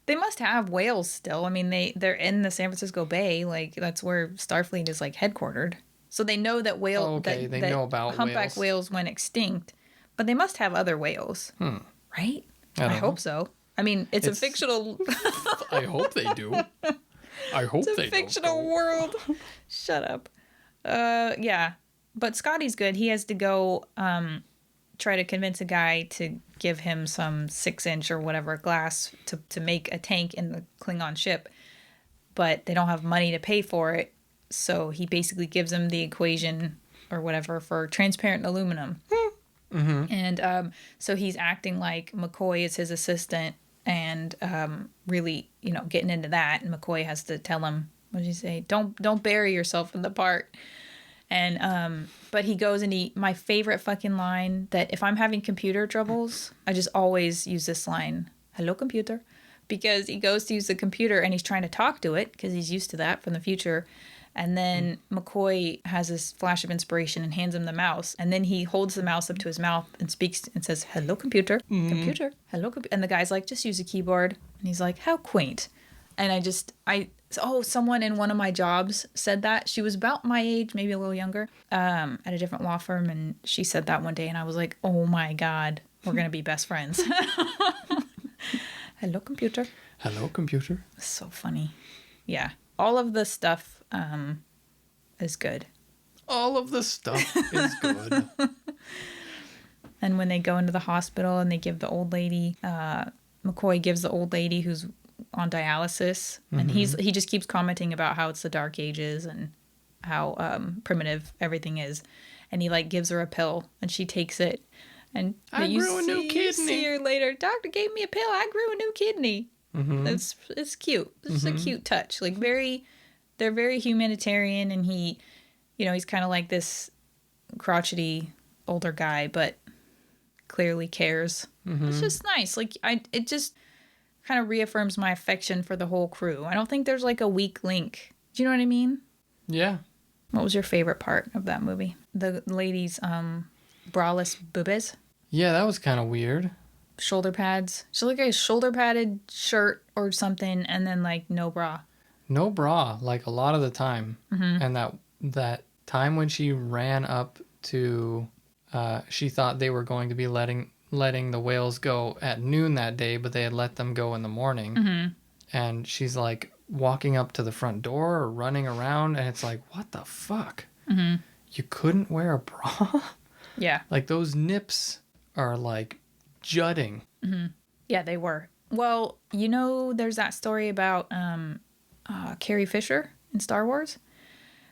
They must have whales still. I mean, they're in the San Francisco Bay. Like, that's where Starfleet is, like, headquartered. So they know that Oh, okay, they know about humpback whales went extinct, but they must have other whales, right? I don't hope know. so. I mean, it's a fictional. I hope they do. I hope It's they a fictional world. Shut up. Yeah, but Scotty's good. He has to go try to convince a guy to give him some 6-inch or whatever glass to make a tank in the Klingon ship, but they don't have money to pay for it. So he basically gives him the equation or whatever for transparent aluminum. And so he's acting like McCoy is his assistant and really, getting into that. And McCoy has to tell him, what did he say? Don't bury yourself in the part. And but he goes and my favorite fucking line, that if I'm having computer troubles, I just always use this line, "Hello, computer," because he goes to use the computer and he's trying to talk to it because he's used to that from the future. And then McCoy has this flash of inspiration and hands him the mouse. And then he holds the mouse up to his mouth and speaks and says, "Hello, computer, computer, hello, computer." And the guy's like, "Just use a keyboard." And he's like, "How quaint." And someone in one of my jobs said that. She was about my age, maybe a little younger, at a different law firm. And she said that one day. And I was like, oh my God, we're going to be best friends. Hello, computer. Hello, computer. So funny. Yeah. All of the stuff is good. All of the stuff is good. And when they go into the hospital and they give the old lady, McCoy gives the old lady who's on dialysis, and he just keeps commenting about how it's the Dark Ages and how primitive everything is. And he gives her a pill and she takes it. And I grew a new kidney. You see her later, "Doctor gave me a pill. I grew a new kidney." It's cute. It's a cute touch. They're very humanitarian, and he's kind of like this crotchety older guy, but clearly cares. It's just nice. It just kind of reaffirms my affection for the whole crew. I don't think there's a weak link. Do you know what I mean? Yeah. What was your favorite part of that movie? The lady's braless boobas? Yeah, that was kind of weird. Shoulder pads. She looked like a shoulder padded shirt or something, and then no bra. No bra, a lot of the time. And that time when she ran up to, she thought they were going to be letting the whales go at noon that day, but they had let them go in the morning. And she's walking up to the front door or running around, and it's what the fuck? You couldn't wear a bra? Yeah. Those nips are jutting. Yeah, they were. Well, there's that story about Carrie Fisher in Star Wars,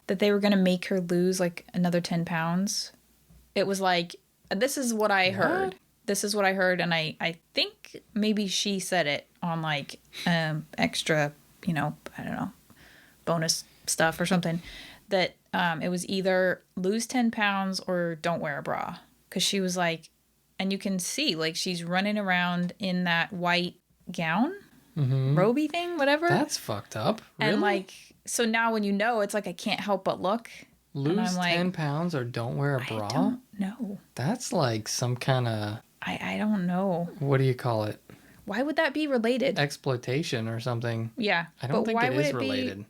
that they were going to make her lose another 10 pounds. It was this is what I heard. This is what I heard, and I think maybe she said it on extra, I don't know, bonus stuff or something, that it was either lose 10 pounds or don't wear a bra. Because she was and you can see, she's running around in that white gown, roby thing, whatever. That's fucked up. Really? And so now when it's I can't help but look. Lose 10 pounds or don't wear a bra? I don't know. That's some kind of... I don't know. What do you call it? Why would that be related? Exploitation or something. Yeah. I don't think it is related.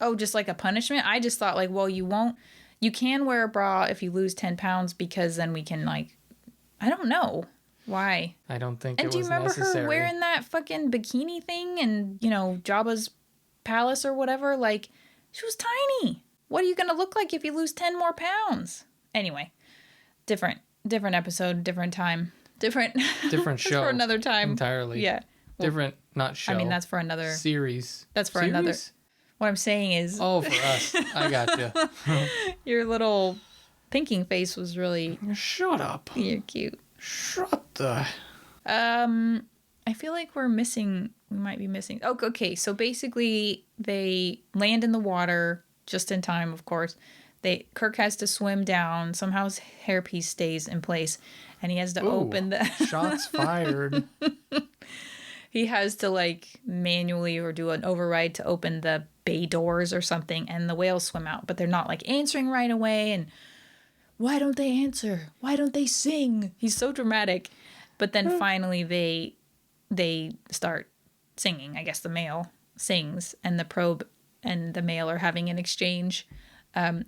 Oh, just a punishment? I just thought well, you can wear a bra if you lose 10 pounds because then we can I don't know. Why? I don't think and it was necessary. And do you remember her wearing that fucking bikini thing and, Jabba's palace or whatever? She was tiny. What are you going to look like if you lose 10 more pounds? Anyway, different episode, different time. Different show. For another time. Entirely. Yeah. Different, not show. I mean, that's for another... Series. That's for another... What I'm saying is... Oh, for us. I gotcha. Your little thinking face was really... Shut up. You're cute. Shut the... I feel like we might be missing... Oh, okay. So basically, they land in the water just in time, of course. Kirk has to swim down. Somehow his hairpiece stays in place. And he has to open the... Shots fired. He has to manually or do an override to open the bay doors or something, and the whales swim out, but they're not answering right away. And why don't they answer? Why don't they sing? He's so dramatic. But then finally they start singing. I guess the male sings, and the probe and the male are having an exchange.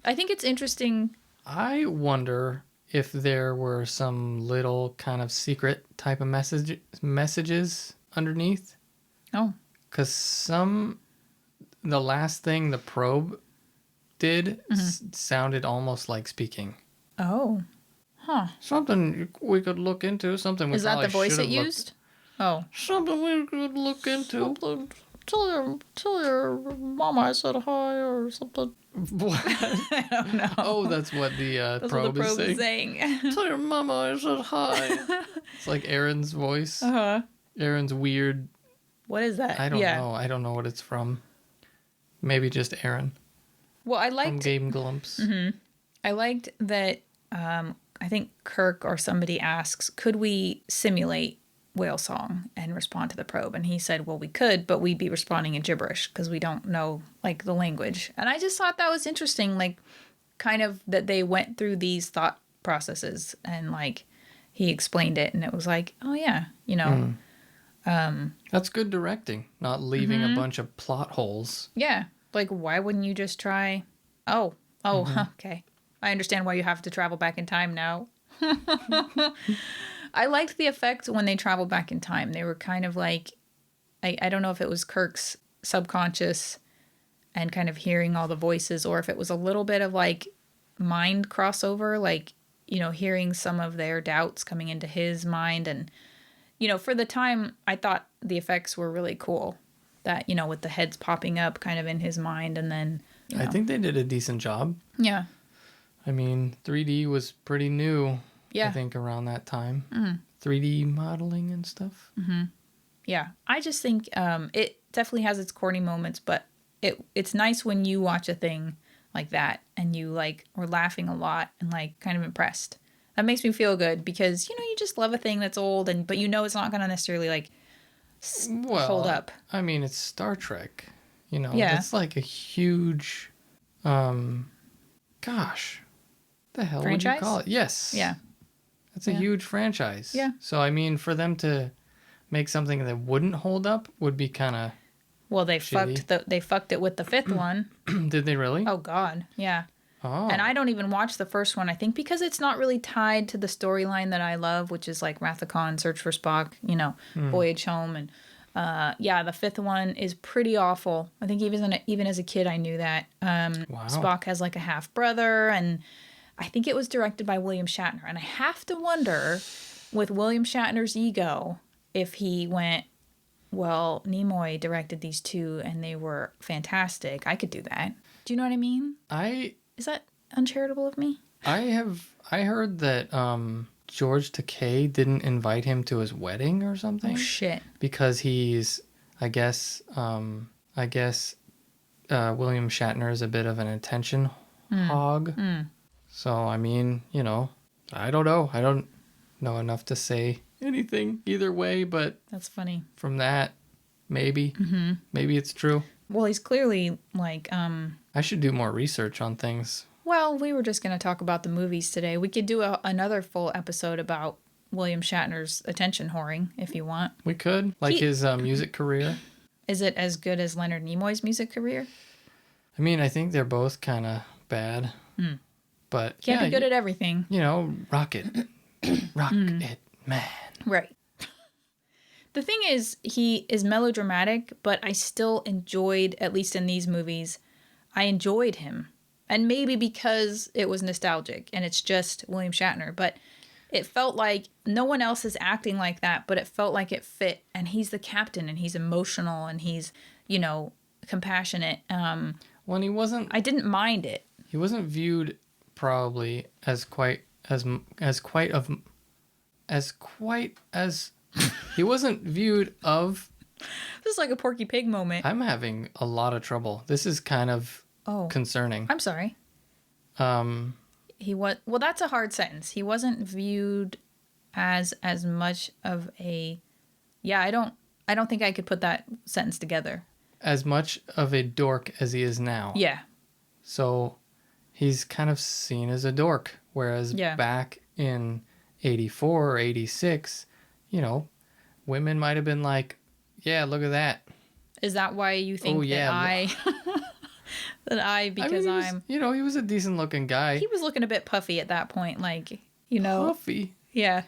I think it's interesting. I wonder if there were some little kind of secret type of messages underneath. Oh, Because the last thing the probe did sounded almost like speaking. oh, huh. Something we could look into. Something we Is that probably the voice should it have used? Oh. Something we could look into. Tell your mama I said hi or something. What? I don't know. Oh, that's what the That's probe, what the probe is is saying. saying. Tell your mama I said hi. It's like Aaron's voice. Uh-huh. Aaron's weird. What is that? I don't know. I don't know what it's from. Maybe just Aaron. Well, I From liked Game Glumps. I liked that I think Kirk or somebody asks, could we simulate whale song and respond to the probe? And he said, well, we could, but we'd be responding in gibberish because we don't know like the language. And I just thought that was interesting, like kind of that they went through these thought processes and like he explained it and it was like, oh yeah, you know. That's good directing. Not leaving a bunch of plot holes. Yeah. Like why wouldn't you just try? Oh, okay. I understand why you have to travel back in time now. I liked the effect when they traveled back in time. They were kind of like, I don't know if it was Kirk's subconscious and kind of hearing all the voices or if it was a little bit of like mind crossover, like, you know, hearing some of their doubts coming into his mind. And, you know, for the time, I thought the effects were really cool. That, you know, with the heads popping up kind of in his mind and then, you know. I think they did a decent job. Yeah. I mean, 3D was pretty new. Yeah. I think around that time. 3D modeling and stuff. Yeah, I just think it definitely has its corny moments, but it's nice when you watch a thing like that and you like are laughing a lot and like kind of impressed. That makes me feel good because you know you just love a thing that's old and but you know it's not gonna necessarily like hold up. I mean, it's Star Trek. You know, Yeah. it's like a huge, gosh, the hell would you Franchise? call it? Yes. Yeah. It's a huge franchise. Yeah. So, I mean, for them to make something that wouldn't hold up would be kind of... Well, they shitty. fucked it with the fifth one. Did they really? Oh God, yeah. Oh. And I don't even watch the first one. I think because it's not really tied to the storyline that I love, which is like Wrath of Khan, Search for Spock, you know, Voyage Home, and yeah, the fifth one is pretty awful. I think even as a kid, I knew that. Wow. Spock has like a half brother, and I think it was directed by William Shatner. And I have to wonder, with William Shatner's ego, if he went, well, Nimoy directed these two, and they were fantastic. I could do that. Do you know what I mean? Is that uncharitable of me? I heard that George Takei didn't invite him to his wedding or something. Oh shit! Because he's, I guess William Shatner is a bit of an attention hog. So I mean, you know, I don't know. I don't know enough to say anything either way, but That's funny. from that, maybe it's true. Well, he's clearly like I should do more research on things. Well, we were just going to talk about the movies today. We could do another full episode about William Shatner's attention whoring if you want. We could, like his music career. Is it as good as Leonard Nimoy's music career? I mean, I think they're both kind of bad. But Can't be good at everything. You know, Rocket Man. Right. The thing is, he is melodramatic, but I still enjoyed, at least in these movies, I enjoyed him. And maybe because it was nostalgic and it's just William Shatner, but it felt like no one else is acting like that, but it felt like it fit. And he's the captain and he's emotional and he's, you know, compassionate. When he wasn't... I didn't mind it. He wasn't viewed probably as he wasn't viewed of... This is like a Porky Pig moment. I'm having a lot of trouble. This is kind of concerning. I'm sorry. He was... Well, that's a hard sentence. He wasn't viewed as much of a... Yeah, I don't think I could put that sentence together. As much of a dork as he is now. Yeah. So he's kind of seen as a dork. Whereas back in 84 or 86, you know, women might have been like, yeah, look at that. Is that why you think that because I'm. He was a decent looking guy. He was looking a bit puffy at that point, like, Puffy. Yeah,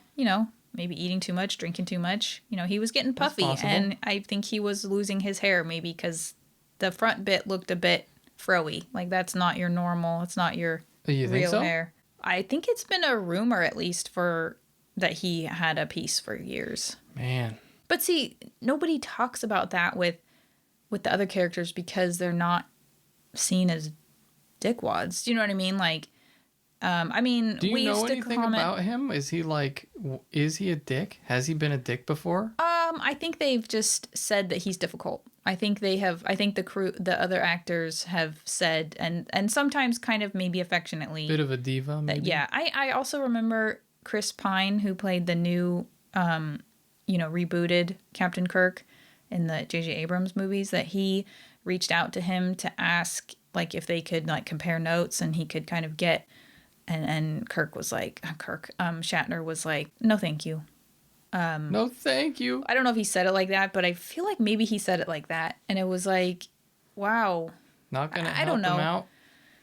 maybe eating too much, drinking too much. He was getting puffy, and I think he was losing his hair maybe because the front bit looked a bit froey. Like, that's not your normal. It's not your real hair. I think it's been a rumor, at least, for that he had a piece for years. Man. But see, nobody talks about that with the other characters because they're not seen as dickwads. Do you know what I mean? Like, do you we know used to anything about him? Is he a dick? Has he been a dick before? I think they've just said that he's difficult. I think the crew, the other actors have said, and sometimes kind of maybe affectionately. Bit of a diva, maybe? Yeah. I also remember Chris Pine, who played the new, rebooted Captain Kirk in the J.J. Abrams movies, that he reached out to him to ask, like, if they could, like, compare notes, and he could kind of get, and Shatner was like, no, thank you. No, thank you. I don't know if he said it like that, but I feel like maybe he said it like that. And it was like, wow. Not going to help him out?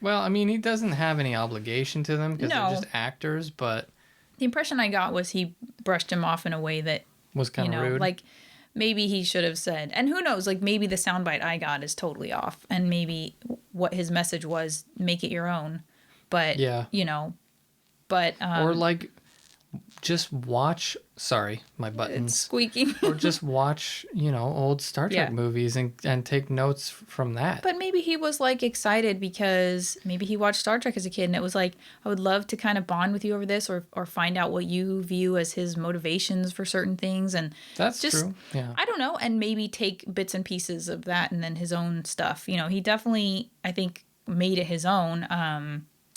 Well, I mean, he doesn't have any obligation to them because they're just actors, but... The impression I got was he brushed him off in a way that... Was kind of rude. Like, maybe he should have said... And who knows, like, maybe the soundbite I got is totally off. And maybe what his message was, make it your own. But, but... or, like... Just watch, sorry, my buttons. It's squeaking. Or just watch, old Star Trek movies and take notes from that. But maybe he was, like, excited because maybe he watched Star Trek as a kid and it was like, I would love to kind of bond with you over this or find out what you view as his motivations for certain things. And that's just, true. Yeah. I don't know. And maybe take bits and pieces of that and then his own stuff. He definitely, I think, made it his own.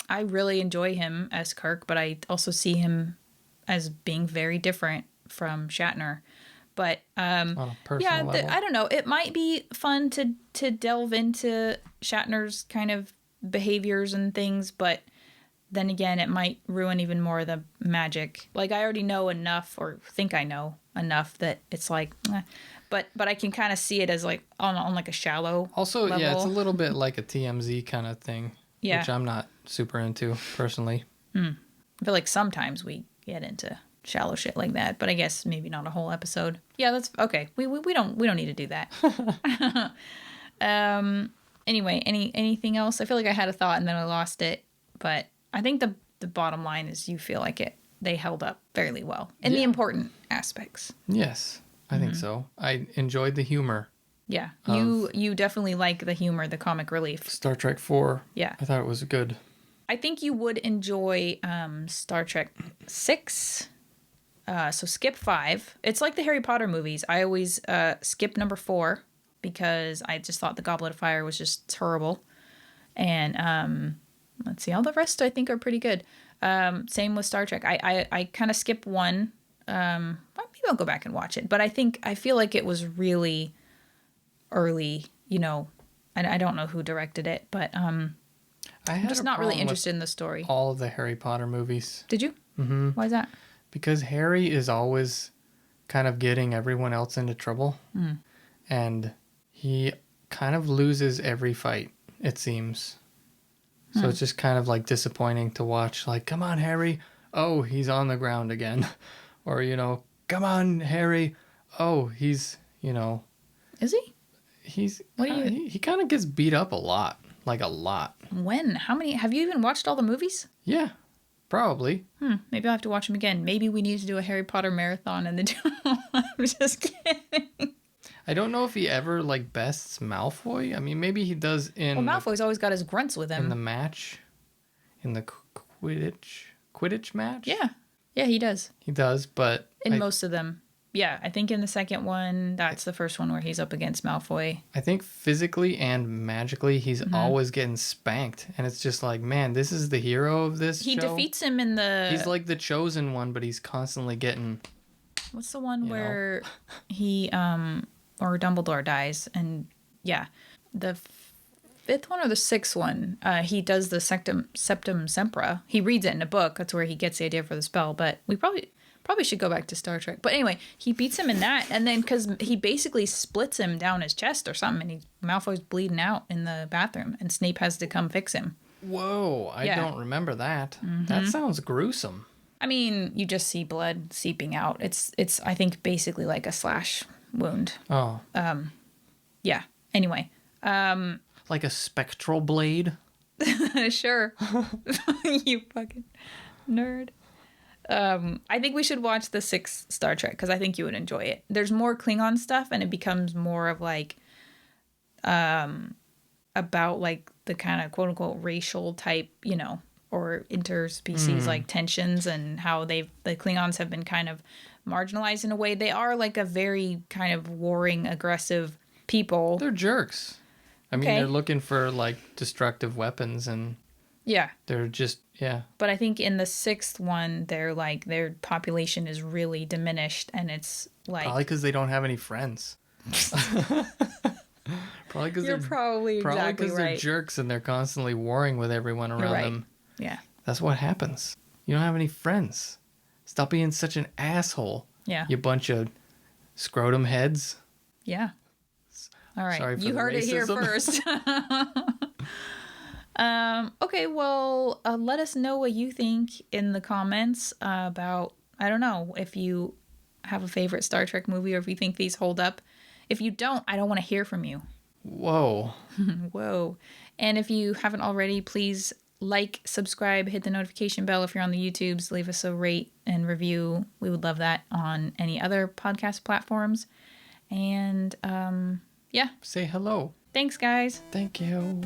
I really enjoy him as Kirk, but I also see him as being very different from Shatner. But on a personal level. I don't know. It might be fun to delve into Shatner's kind of behaviors and things, but then again, it might ruin even more of the magic. Like, I already know enough, or think I know enough, that it's like, but I can kind of see it as like on like a shallow also level. Yeah, it's a little bit like a TMZ kind of thing, which I'm not super into personally. I feel like sometimes we get into shallow shit like that, but I guess maybe not a whole episode. Yeah, that's okay. We don't need to do that. Anyway, anything else? I feel like I had a thought and then I lost it, but I think the bottom line is you feel like they held up fairly well in the important aspects. Yes, I think so. I enjoyed the humor. Yeah, you definitely like the humor, the comic relief. Star Trek 4. Yeah, I thought it was good. I think you would enjoy Star Trek 6. So skip 5. It's like the Harry Potter movies. I always skip number 4 because I just thought the Goblet of Fire was just terrible. And let's see, all the rest I think are pretty good. Same with Star Trek. I kind of skip 1. Maybe I'll go back and watch it. But I feel like it was really early, and I don't know who directed it, but... I'm just not really interested in the story. All of the Harry Potter movies. Did you? Mm-hmm. Why is that? Because Harry is always kind of getting everyone else into trouble. Mm. And he kind of loses every fight, it seems. So it's just kind of like disappointing to watch. Like, come on, Harry. Oh, he's on the ground again. Or, come on, Harry. Oh, he's, Is he? He kind of gets beat up a lot. Like a lot. When? How many? Have you even watched all the movies? Yeah, probably. Maybe I'll have to watch them again. Maybe we need to do a Harry Potter marathon in the I'm just kidding. I don't know if he ever bests Malfoy. I mean, maybe he does in... Well, Malfoy's always got his grunts with him. In the match. In the Quidditch match? Yeah. Yeah, he does. He does, but... In most of them. Yeah, I think in the second one, that's the first one where he's up against Malfoy. I think physically and magically, he's always getting spanked. And it's just like, man, this is the hero of this show. He defeats him in the... He's like the chosen one, but he's constantly getting... What's the one where he, or Dumbledore dies? And yeah, the fifth one or the sixth one, he does the Septum Sempra. He reads it in a book. That's where he gets the idea for the spell. But we Probably should go back to Star Trek. But anyway, he beats him in that, and then because he basically splits him down his chest or something, and Malfoy's bleeding out in the bathroom, and Snape has to come fix him. Whoa, I don't remember that. That sounds gruesome. I mean, you just see blood seeping out. It's I think basically like a slash wound. Oh. Yeah. Anyway. Like a spectral blade? Sure. You fucking nerd. I think we should watch the 6th Star Trek because I think you would enjoy it. There's more Klingon stuff, and it becomes more of like about like the kind of quote unquote racial type, you know, or interspecies like tensions, and how the Klingons have been kind of marginalized in a way. They are like a very kind of warring, aggressive people. They're jerks. I mean, they're looking for like destructive weapons, and they're just But I think in the 6th one, they're like their population is really diminished, and it's like probably because they don't have any friends. Probably because you're probably exactly right. They're jerks and they're constantly warring with everyone around them. Yeah, that's what happens. You don't have any friends. Stop being such an asshole. Yeah, you bunch of scrotum heads. Yeah. All right. Sorry for you the heard racism. it here first. Okay, well, let us know what you think in the comments about, I don't know, if you have a favorite Star Trek movie or if you think these hold up. If you don't, I don't want to hear from you. Whoa. Whoa. And if you haven't already, please like, subscribe, hit the notification bell if you're on the YouTubes, leave us a rate and review. We would love that on any other podcast platforms. And, yeah. Say hello. Thanks, guys. Thank you.